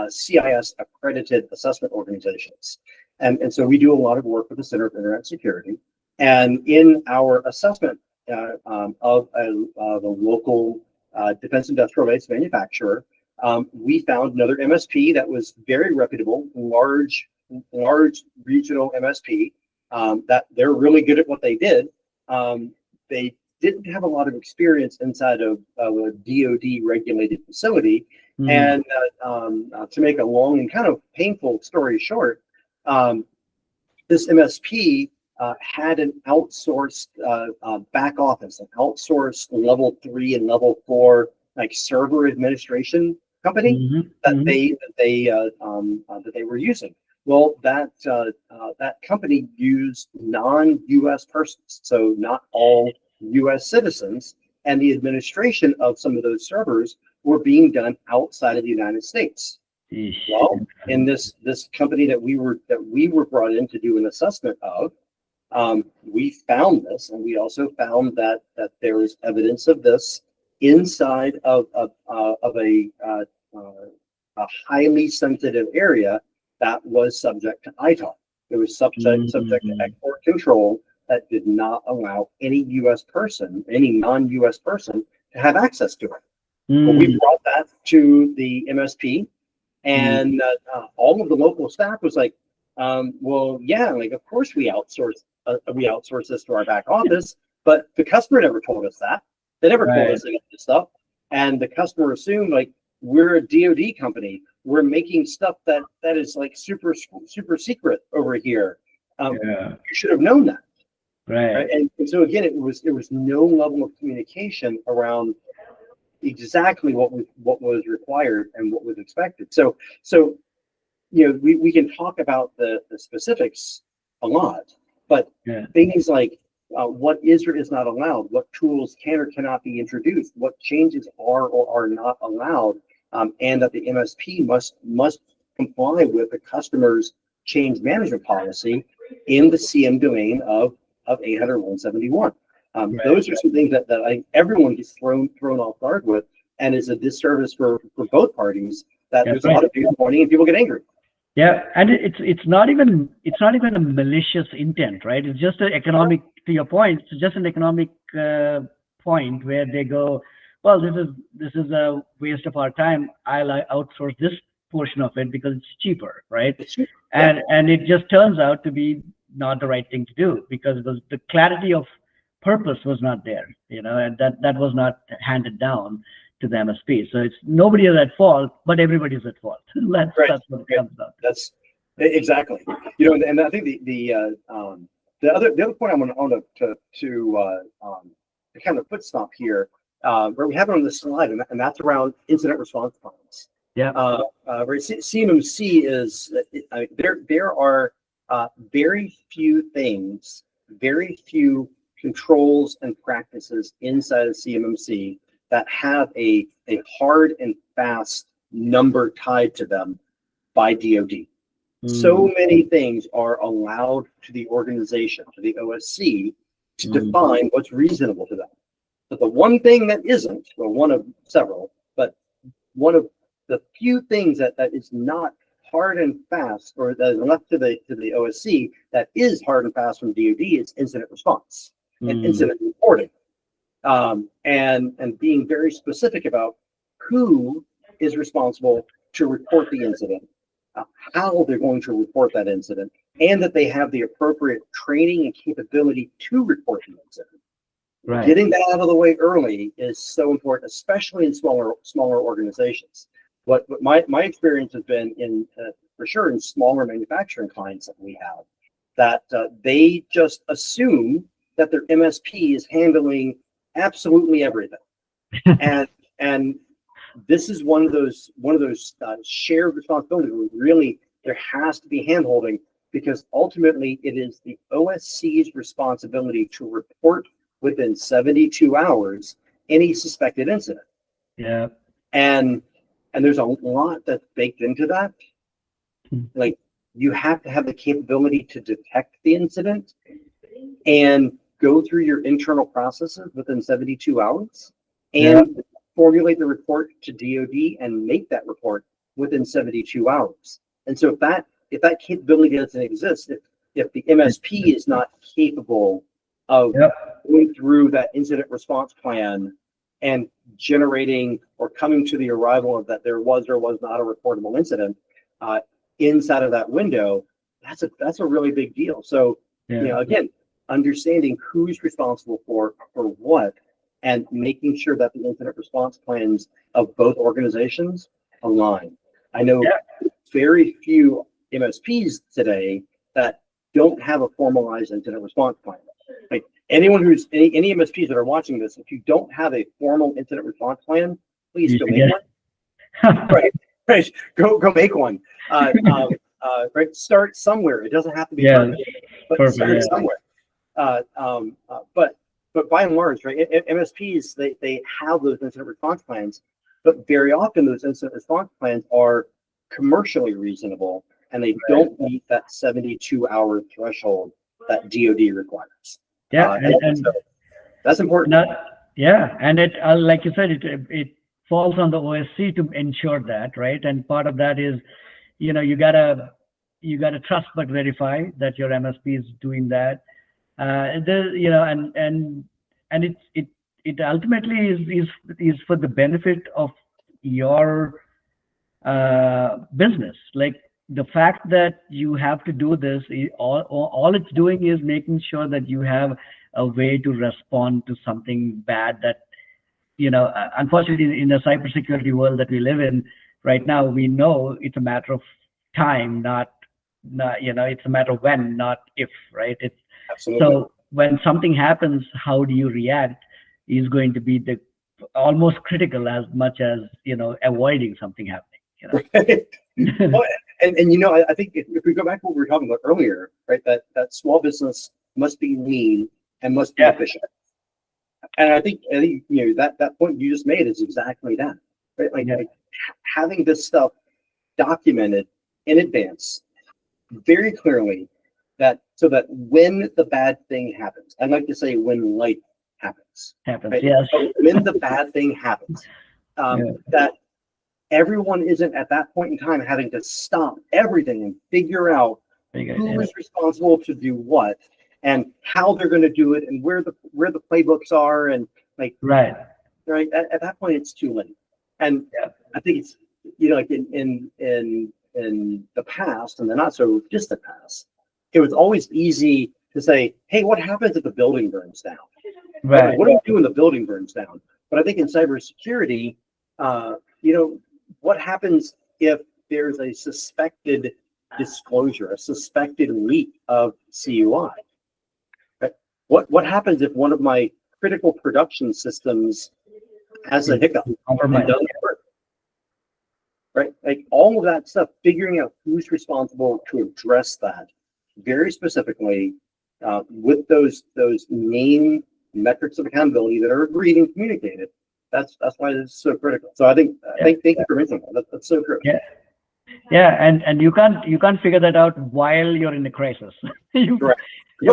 CIS accredited assessment organizations, and so we do a lot of work with the Center for Internet Security, and in our assessment of the local defense industrial base manufacturer, we found another MSP that was very reputable, large regional MSP, that they're really good at what they did. They didn't have a lot of experience inside of a DoD regulated facility. And to make a long and kind of painful story short, this MSP had an outsourced back office, an outsourced level 3 and level 4 like server administration company that they were using. Well, that company used non-U.S. persons, so not all U.S. citizens, and the administration of some of those servers were being done outside of the United States. Well, in this company that we were brought in to do an assessment of, we found this, and we also found that there was evidence of this inside of a highly sensitive area that was subject to ITAR. It was subject to export control that did not allow any U.S. person, any non-U.S. person, to have access to it. But we brought that to the MSP, and all of the local staff was like, well, yeah, like of course we outsource this to our back office, but the customer never told us that. They never told us any of this stuff, and the customer assumed like we're a DoD company. We're making stuff that is like super secret over here. You should have known that, right? And so again, it was no level of communication around exactly what was required and what was expected. So we can talk about the specifics a lot, but things like what is or is not allowed, what tools can or cannot be introduced, what changes are or are not allowed, and that the MSP must comply with the customer's change management policy in the CM domain of 800-171. Those are some things that I think everyone gets thrown off guard with, and is a disservice for both parties. That there's a lot of finger pointing and people get angry. Yeah, and it's not even a malicious intent, right? It's just an economic. To your point, it's just an economic point where they go, well, this is a waste of our time. I'll outsource this portion of it because it's cheaper, right? And it just turns out to be not the right thing to do, because the clarity of purpose was not there, and that was not handed down to the MSP. So it's nobody is at fault, but everybody's at fault. That's what it comes down to. That's exactly. And I think the other point I want to kind of foot stomp here, where we have it on the slide, and that's around incident response plans. CMMC is there are very few things, very few controls and practices inside of CMMC that have a hard and fast number tied to them by DoD. So many things are allowed to the organization, to the OSC, to define what's reasonable to them. But the one thing that isn't, well, one of several, but one of the few things that is not hard and fast, or that is left to the OSC, that is hard and fast from DoD, is incident response and incident reporting, and being very specific about who is responsible to report the incident, how they're going to report that incident, and that they have the appropriate training and capability to report the incident. Right. Getting that out of the way early is so important, especially in smaller organizations. What my experience has been in for sure in smaller manufacturing clients that we have, that they just assume that their MSP is handling absolutely everything, and this is one of those shared responsibilities where really there has to be handholding, because ultimately it is the OSC's responsibility to report within 72 hours any suspected incident. Yeah. And there's a lot that's baked into that. Like, you have to have the capability to detect the incident and go through your internal processes within 72 hours and formulate the report to DoD and make that report within 72 hours. And so if that capability doesn't exist, if the MSP is not capable of going through that incident response plan and generating or coming to the arrival of that there was or was not a reportable incident inside of that window, that's a really big deal. So again, understanding who's responsible for what, and making sure that the incident response plans of both organizations align. I know very few MSPs today that don't have a formalized incident response plan. Like, anyone who's any MSPs that are watching this, if you don't have a formal incident response plan, please go make one. right. Go make one. Right. Start somewhere. It doesn't have to be perfect, but start somewhere. But by and large, right, MSPs they have those incident response plans, but very often those incident response plans are commercially reasonable and they don't meet that 72-hour threshold that DoD requires. Yeah, and so that's important. Yeah, and it like you said, it falls on the OSC to ensure that, right? And part of that is, you gotta trust but verify that your MSP is doing that. And it ultimately is for the benefit of your business. Like the fact that you have to do this, all it's doing is making sure that you have a way to respond to something bad that, unfortunately in the cybersecurity world that we live in right now, we know it's a matter of time, not it's a matter of when, not if, right? Absolutely. So when something happens, how do you react is going to be the almost critical as much as, avoiding something happening. Right. Well, and I think if we go back to what we were talking about earlier, right, that small business must be lean and must be efficient. And I think that point you just made is exactly that, right? Like having this stuff documented in advance very clearly, so that when the bad thing happens, I'd like to say when life happens, right? Yes. So when the bad thing happens, that everyone isn't at that point in time having to stop everything and figure out who is responsible to do what and how they're going to do it and where the playbooks are, and right at that point it's too late. And I think it's like in the past and the not so distant past, it was always easy to say, hey, what happens if the building burns down? Right. What do we do when the building burns down? But I think in cybersecurity, what happens if there's a suspected disclosure, a suspected leak of CUI? Right? What happens if one of my critical production systems has a hiccup and doesn't work? Right? Like all of that stuff, figuring out who's responsible to address that very specifically with those main metrics of accountability that are agreed and communicated. That's why this is so critical. So I think thank you for mentioning that. That's so true. And you can't figure that out while you're in a crisis. You're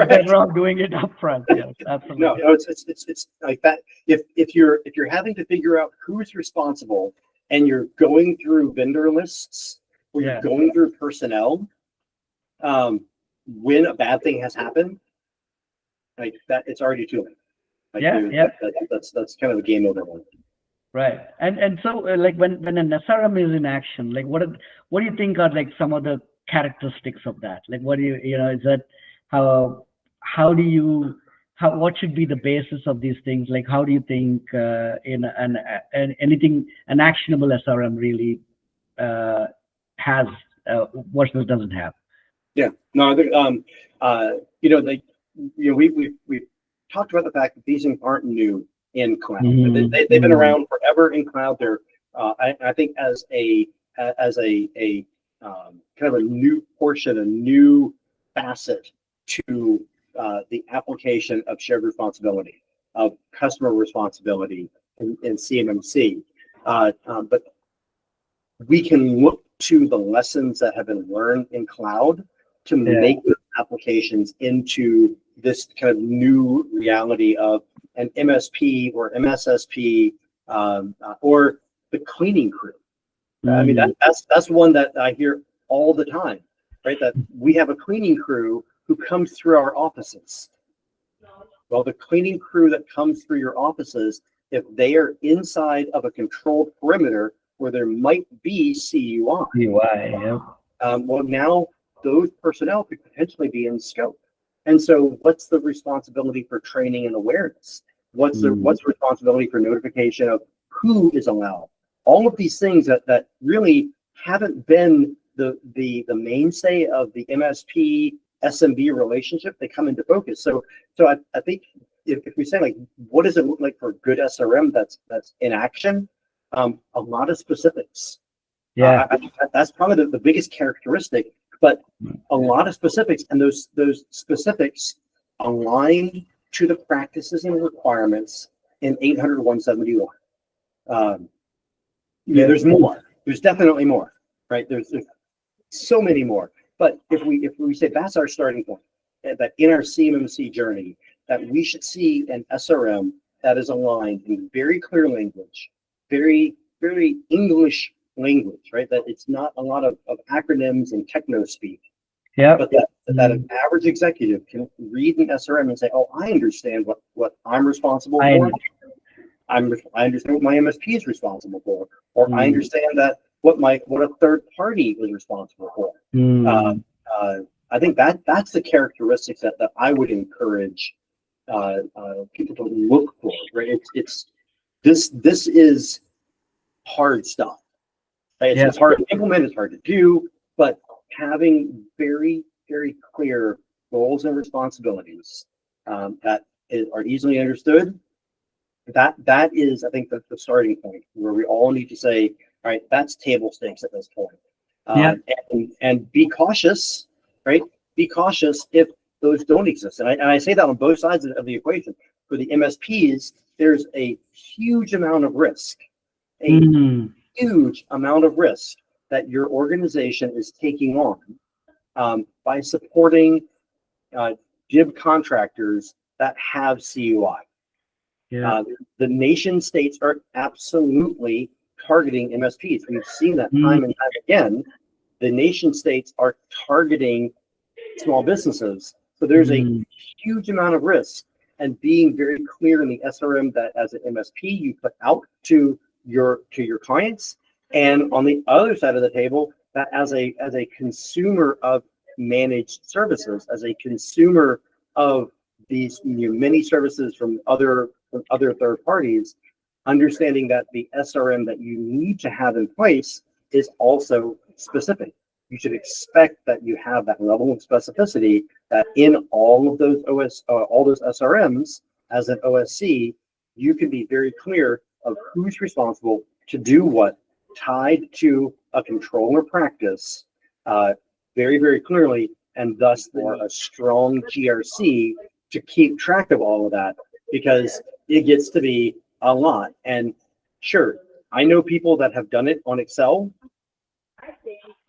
better off doing it up front. Yes, absolutely. No, it's like that. If you're having to figure out who's responsible and you're going through vendor lists or you're going through personnel, when a bad thing has happened, like that, it's already too late. That's kind of a game over one. Right. And so like when an SRM is in action, like what do you think are like some of the characteristics of that? Like what do is that what should be the basis of these things? Like how do you think in an actionable SRM really has versus doesn't have? Yeah. No, I think we've talked about the fact that these things aren't new in cloud. They've been around forever in cloud. They're I think as a kind of a new portion, a new facet to the application of shared responsibility, of customer responsibility in CMMC. But we can look to the lessons that have been learned in cloud to make those applications into this kind of new reality of an MSP or MSSP or the cleaning crew. I mean, that's one that I hear all the time, right? That we have a cleaning crew who comes through our offices. Well, the cleaning crew that comes through your offices, if they are inside of a controlled perimeter where there might be CUI, well, now those personnel could potentially be in scope. And so what's the responsibility for training and awareness? What's the responsibility for notification of who is allowed? All of these things that really haven't been the mainstay of the MSP SMB relationship, they come into focus. So I think if we say, like, what does it look like for a good SRM that's in action? A lot of specifics. I think that's probably the biggest characteristic, but a lot of specifics, and those specifics aligned to the practices and requirements in 800-171. There's more. There's definitely more. right? There's so many more. But if we say that's our starting point, that in our CMMC journey, that we should see an SRM that is aligned in very clear language, very, very English language, right? That it's not a lot of acronyms and techno speak. Yeah. But that an average executive can read an SRM and say, oh, I understand what I'm responsible for. I understand what my MSP is responsible for, or I understand that what a third party is responsible for. I think that's the characteristics that I would encourage people to look for. Right? This is hard stuff. Right? It's hard to implement. It's hard to do, but having very, very clear roles and responsibilities that are easily understood. That is, I think, the starting point where we all need to say, all right, that's table stakes at this point. And be cautious, right? Be cautious if those don't exist. And I say that on both sides of the equation. For the MSPs, there's a huge amount of risk, huge amount of risk that your organization is taking on by supporting GIB contractors that have CUI. The nation states are absolutely targeting MSPs. We've seen that time and time again. The nation states are targeting small businesses. So there's a huge amount of risk, and being very clear in the SRM that as an MSP you put out to your clients, and on the other side of the table that as a consumer of managed services, as a consumer of these many services from other third parties, understanding that the SRM that you need to have in place is also specific. You should expect that you have that level of specificity that in all of those SRMs as an OSC, you can be very clear of who's responsible to do what, tied to a controller practice very, very clearly, and thus for a strong GRC to keep track of all of that, because it gets to be a lot. And sure, I know people that have done it on Excel.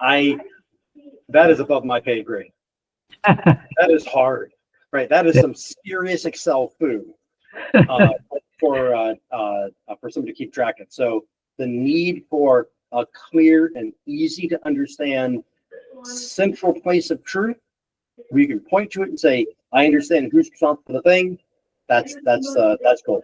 That is above my pay grade. That is hard, right? That is some serious Excel food for somebody to keep track of. So the need for a clear and easy to understand central place of truth, where you can point to it and say, I understand who's responsible for the thing. That's cool.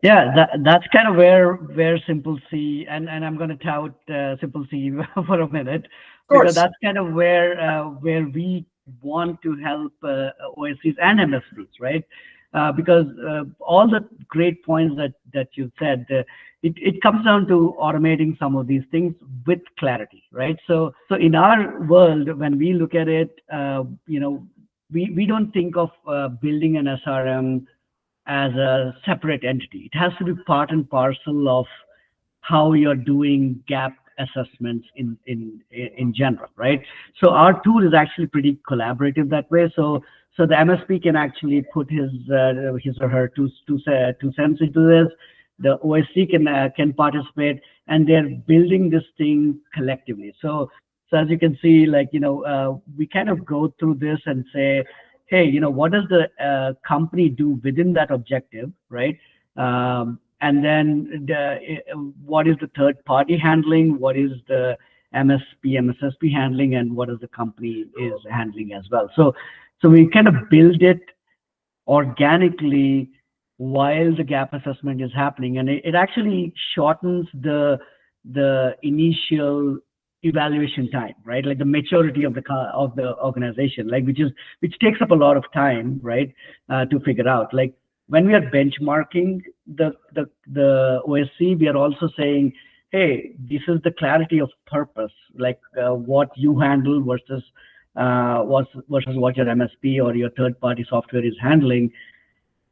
Yeah, that's kind of where Simple C, and I'm going to tout Simple C for a minute, because that's kind of where we want to help OSCs and MSPs, right? Because all the great points that you said, it comes down to automating some of these things with clarity, right? So in our world, when we look at it, we don't think of building an SRM as a separate entity. It has to be part and parcel of how you're doing gap assessments in general, right? So our tool is actually pretty collaborative that way. So the MSP can actually put his or her two cents into this. The OSC can participate, and they're building this thing collectively. So as you can see, we kind of go through this and say, hey, what does the company do within that objective, right? And then what is the third party handling? What is the MSP handling? And what is the company is handling as well? So we kind of build it organically while the gap assessment is happening, and it actually shortens the initial evaluation time, right? Like the maturity of the organization, which takes up a lot of time, right? To figure out, like when we are benchmarking the OSC, we are also saying, hey, this is the clarity of purpose, like what you handle versus what your MSP or your third party software is handling,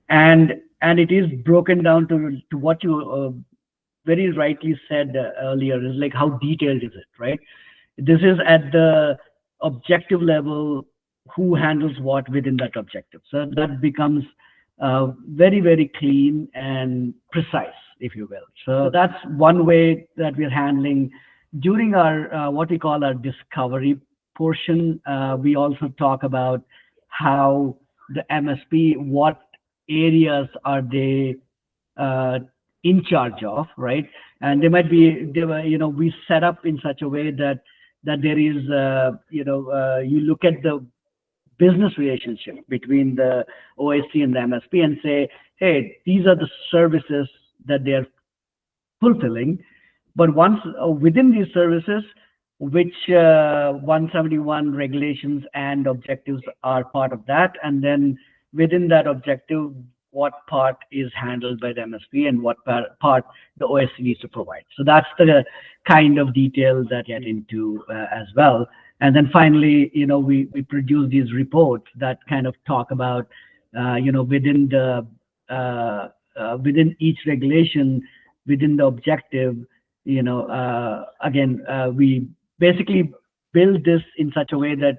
and it is broken down to what you very rightly said earlier, is like how detailed is it, right? This is at the objective level, who handles what within that objective. So that becomes very, very clean and precise, if you will. So that's one way that we're handling during our what we call our discovery portion, we also talk about how the MSP, what areas are they in charge of, right? And we set up in such a way that there is, you look at the business relationship between the OSC and the MSP and say, hey, these are the services that they're fulfilling. But once within these services, which 171 regulations and objectives are part of that, and then within that objective, what part is handled by the MSP and what part the OSC needs to provide. So that's the kind of detail that get into as well. And then finally, we produce these reports that kind of talk about, within the within each regulation, within the objective, we basically build this in such a way that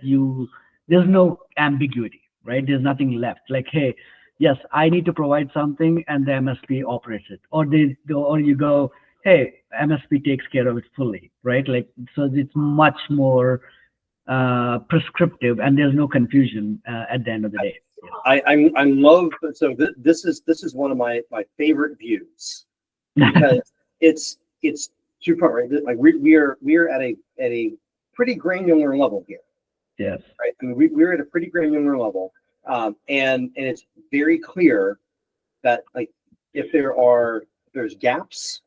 there's no ambiguity, right? There's nothing left. Like, hey, yes, I need to provide something, and the MSP operates it, or you go, hey, MSP takes care of it fully, right? Like, so it's much more prescriptive, and there's no confusion at the end of the day. I love, so this is one of my favorite views, because it's two-part, right? Like we're at a pretty granular level here. Yes. Right. I mean, we're at a pretty granular level, and it's very clear that, like, if there's gaps,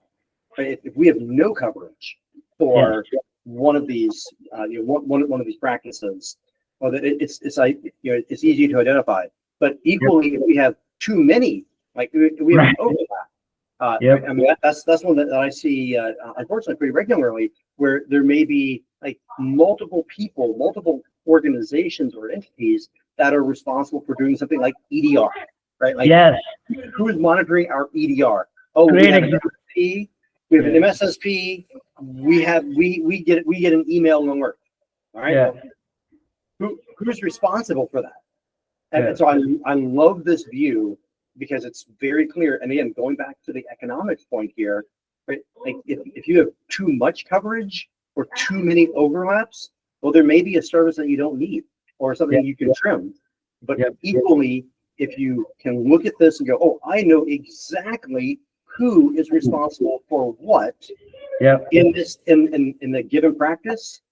right? If we have no coverage for one of these, one of these practices, well, that it's like, it's easy to identify. But equally, if we have too many, like we have an overlap. I mean, that's one that I see, unfortunately, pretty regularly, where there may be like multiple people, multiple organizations or entities that are responsible for doing something like EDR, right? Like, who is monitoring our EDR? Oh, we have an MSP, we have an MSSP, we get an email alert. All right. Well, who's responsible for that? And so I love this view, because it's very clear. And again, going back to the economics point here, right? Like, if you have too much coverage or too many overlaps, well, there may be a service that you don't need, or something you can trim. But equally, if you can look at this and go, oh, I know exactly who is responsible for what in this in the given practice,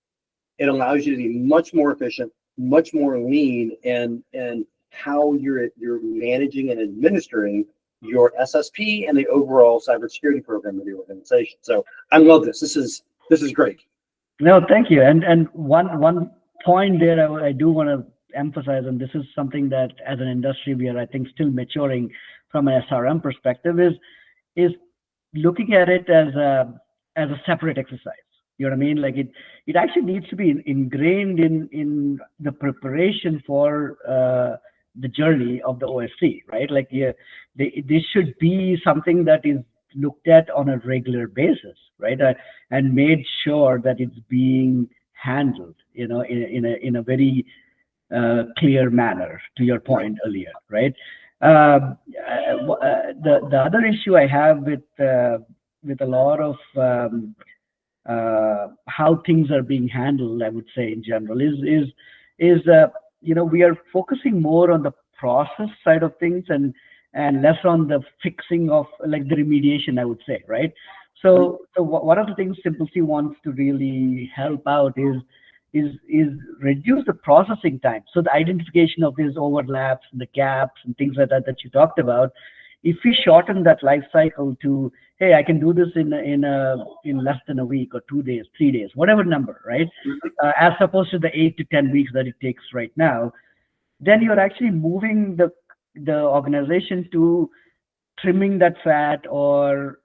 it allows you to be much more efficient, much more lean, and how you're managing and administering your SSP and the overall cybersecurity program of the organization. So I love this. This is great. No, thank you. And one point there I do want to emphasize, and this is something that as an industry we are, I think, still maturing from an SRM perspective, is looking at it as a separate exercise. You know what I mean? Like, it actually needs to be ingrained in the preparation for the journey of the OSC, right? Like, this should be something that is looked at on a regular basis, right? And made sure that it's being handled, in a very clear manner, to your point earlier, right? The other issue I have with a lot of how things are being handled, I would say in general, is we are focusing more on the process side of things and less on the fixing of, like, the remediation, I would say, right? So one of the things SMPL-C wants to really help out is reduce the processing time. So the identification of these overlaps and the gaps and things like that you talked about, if we shorten that life cycle to, hey, I can do this in less than a week or 2 days, 3 days, whatever number, right? As opposed to the 8 to 10 weeks that it takes right now, then you're actually moving the organization to trimming that fat or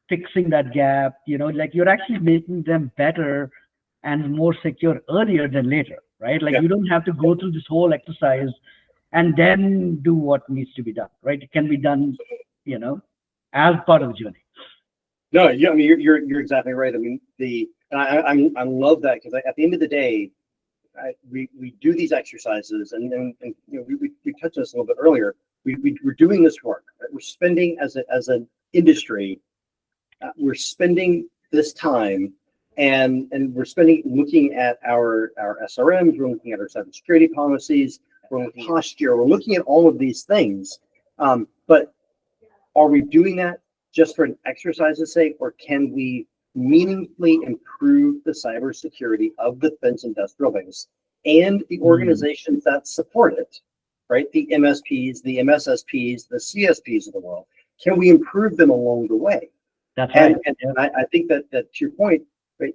fixing that gap. Like, you're actually making them better and more secure earlier than later, right? Like, you don't have to go through this whole exercise and then do what needs to be done, right? It can be done, as part of the journey. No, I mean, you're exactly right. I mean, I love that, because at the end of the day, we do these exercises, and we touched on this a little bit earlier. We're doing this work. Right? We're spending as an industry, we're spending this time and we're looking at our SRMs, we're looking at our cybersecurity policies, we're looking at posture, we're looking at all of these things. But are we doing that just for an exercise's sake, or can we meaningfully improve the cybersecurity of the defense industrial base and the organizations that support it, right? The MSPs, the MSSPs, the CSPs of the world. Can we improve them along the way? That's right. And I think that to your point, right,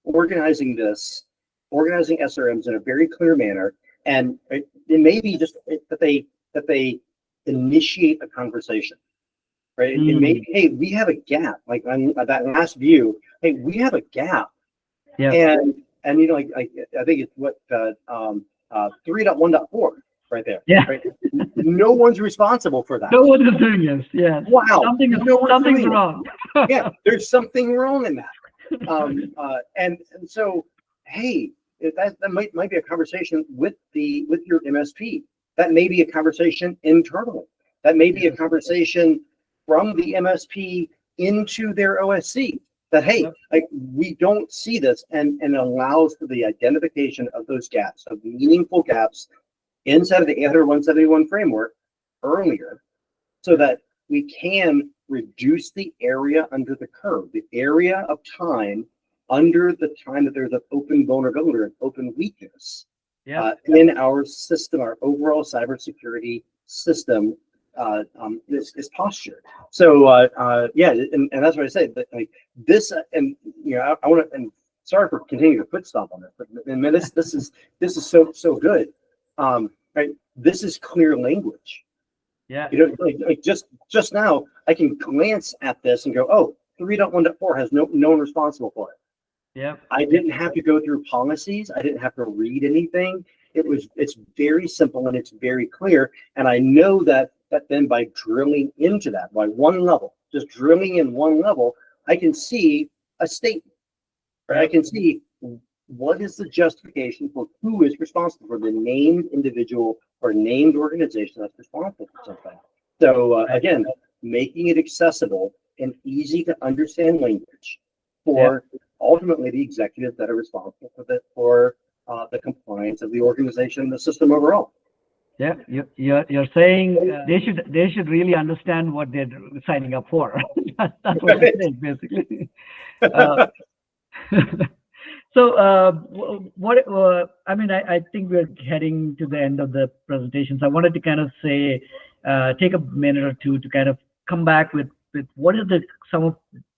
organizing SRMs in a very clear manner, and it may be just that they initiate a conversation, right? It may be, hey, we have a gap, like on that last view, hey, we have a gap. Yeah. And you know, like I think it's what 3.1.4 right there. Yeah. Right? No one's responsible for that. No one is doing this. Yeah. Wow. Something's wrong. Yeah, there's something wrong in that. And so, hey, that might be a conversation with your MSP. That may be a conversation internally. That may be a conversation from the MSP into their OSC. That, hey, like, we don't see this, and allows for the identification of those gaps, of meaningful gaps inside of the 800-171 framework earlier, so that we can reduce the area under the curve, the area of time under the time that there's an open vulnerability or an open weakness in our system, our overall cybersecurity system is postured. So yeah, and that's what I say. That, like, this, and you know, I want to, and sorry for continuing to foot stomp on this, but I mean, this is so good. Right, this is clear language. Yeah. You know, like just now, I can glance at this and go, oh, 3.1.4 has no one responsible for it. Yeah. I didn't have to go through policies. I didn't have to read anything. It's very simple and it's very clear. And I know that then by drilling into that, by one level, just drilling in one level, I can see a statement, right? I can see what is the justification for who is responsible for the named individual or named organization that's responsible for something. So again, making it accessible and easy to understand language for ultimately the executives that are responsible for the compliance of the organization and the system overall. Yeah, you're saying they should really understand what they're signing up for. That's what you're saying, basically. So, I mean, I think we're heading to the end of the presentation. So I wanted to kind of say, take a minute or two to kind of come back with what is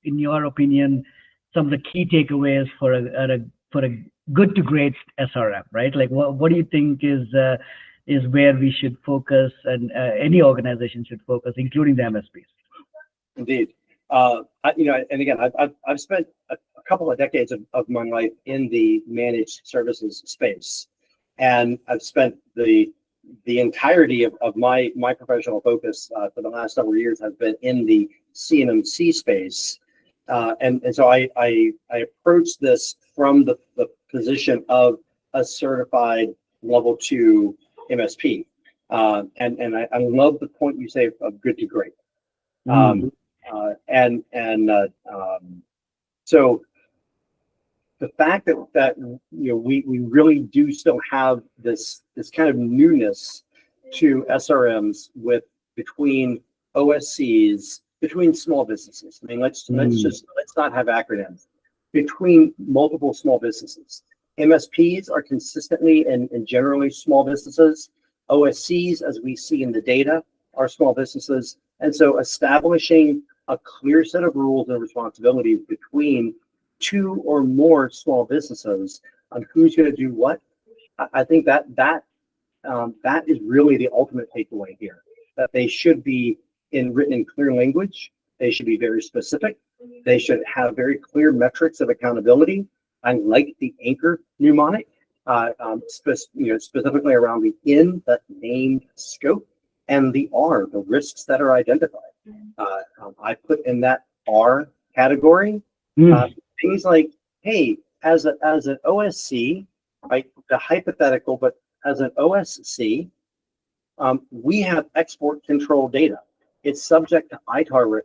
in your opinion, some of the key takeaways for a good to great SRM, right? Like, what do you think is where we should focus, and any organization should focus, including the MSPs? Indeed. You know, and again, I've spent a couple of decades of my life in the managed services space, and I've spent the entirety of my professional focus for the last several years has been in the CMMC space, and so I approach this from the position of a certified level 2 MSP, and I love the point you say of good to great. So the fact that you know we really do still have this kind of newness to SRMs between OSCs, between small businesses. I mean, let's not have acronyms. Between multiple small businesses, MSPs are consistently and generally small businesses. OSCs, as we see in the data, are small businesses. And so establishing a clear set of rules and responsibilities between two or more small businesses on who's going to do what, I think that is really the ultimate takeaway here. That they should be written in clear language. They should be very specific. They should have very clear metrics of accountability. I like the anchor mnemonic, specifically around the named scope, and the R, the risks that are identified. I put in that R category things like, hey, as an OSC, right, the hypothetical, but as an OSC, we have export control data. It's subject to ITAR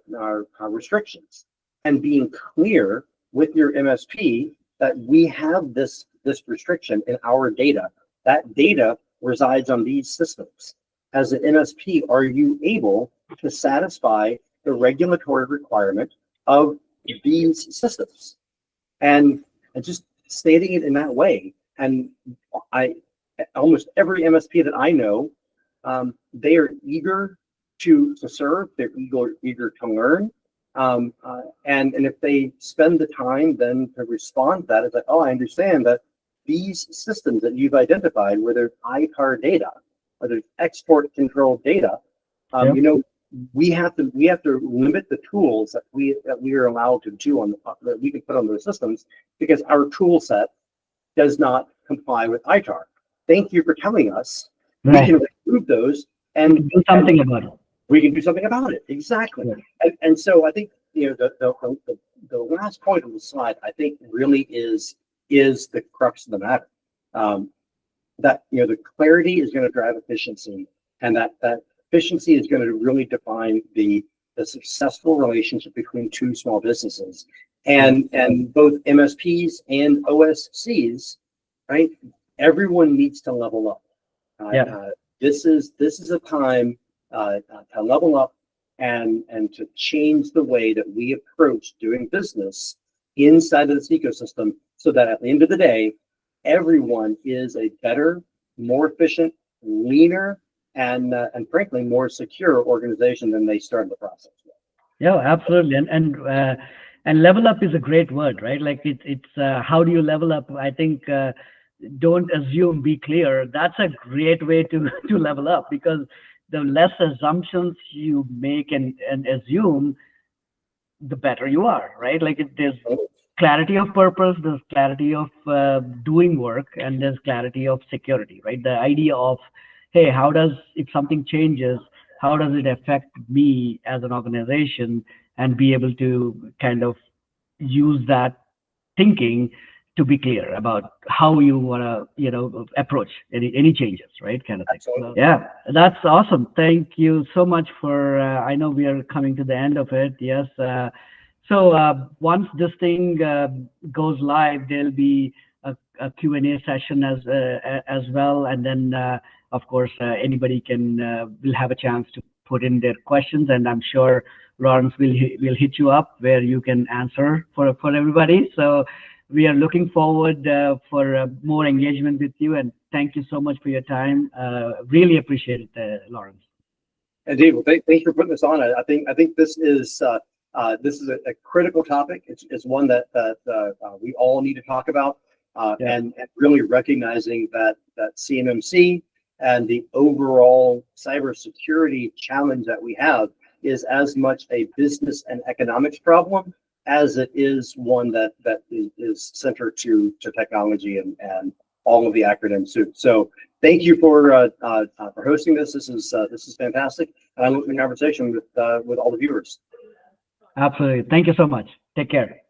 restrictions, and being clear with your MSP that we have this restriction in our data. That data resides on these systems. As an MSP, are you able to satisfy the regulatory requirement of these systems? And just stating it in that way. And almost every MSP that I know, they are eager to serve. They're eager to learn. And if they spend the time then to respond to that, it's like, oh, I understand that these systems that you've identified, where there's ITAR data, or there's export control data, you know, we have to limit the tools that we are allowed to do that we can put on those systems, because our tool set does not comply with ITAR. Thank you for telling us. We can remove those and do something about it. We can do something about it. Exactly. And so I think, you know, the last point on the slide, I think, really is the crux of the matter. That, you know, the clarity is going to drive efficiency, and that efficiency is going to really define the successful relationship between two small businesses, and both MSPs and OSCs, right? Everyone needs to level up. This is a time to level up and to change the way that we approach doing business inside of this ecosystem, so that at the end of the day, everyone is a better, more efficient, leaner, and frankly, more secure organization than they started the process with. Yeah, absolutely. And level up is a great word, right? Like it's how do you level up? I think don't assume, be clear. That's a great way to level up, because the less assumptions you make and assume, the better you are, right? Like there's clarity of purpose, there's clarity of doing work, and there's clarity of security, right? The idea of, hey, if something changes, how does it affect me as an organization, and be able to kind of use that thinking to be clear about how you want to, you know, approach any changes, right? Kind of thing. So, yeah, that's awesome. Thank you so much for, I know we are coming to the end of it. Yes. So once this thing goes live, there'll be a Q&A session as well. And then, of course, anybody will have a chance to put in their questions. And I'm sure Lawrence will hit you up where you can answer for everybody. So we are looking forward for more engagement with you. And thank you so much for your time. Really appreciate it, Lawrence. Indeed. Well, thank you for putting this on. I think this is a critical topic. It's one that we all need to talk about, and really recognizing that CMMC and the overall cybersecurity challenge that we have is as much a business and economics problem as it is one that is centered to technology and all of the acronyms. So thank you for hosting this. This is fantastic, and I look forward to the conversation with all the viewers. Absolutely. Thank you so much. Take care.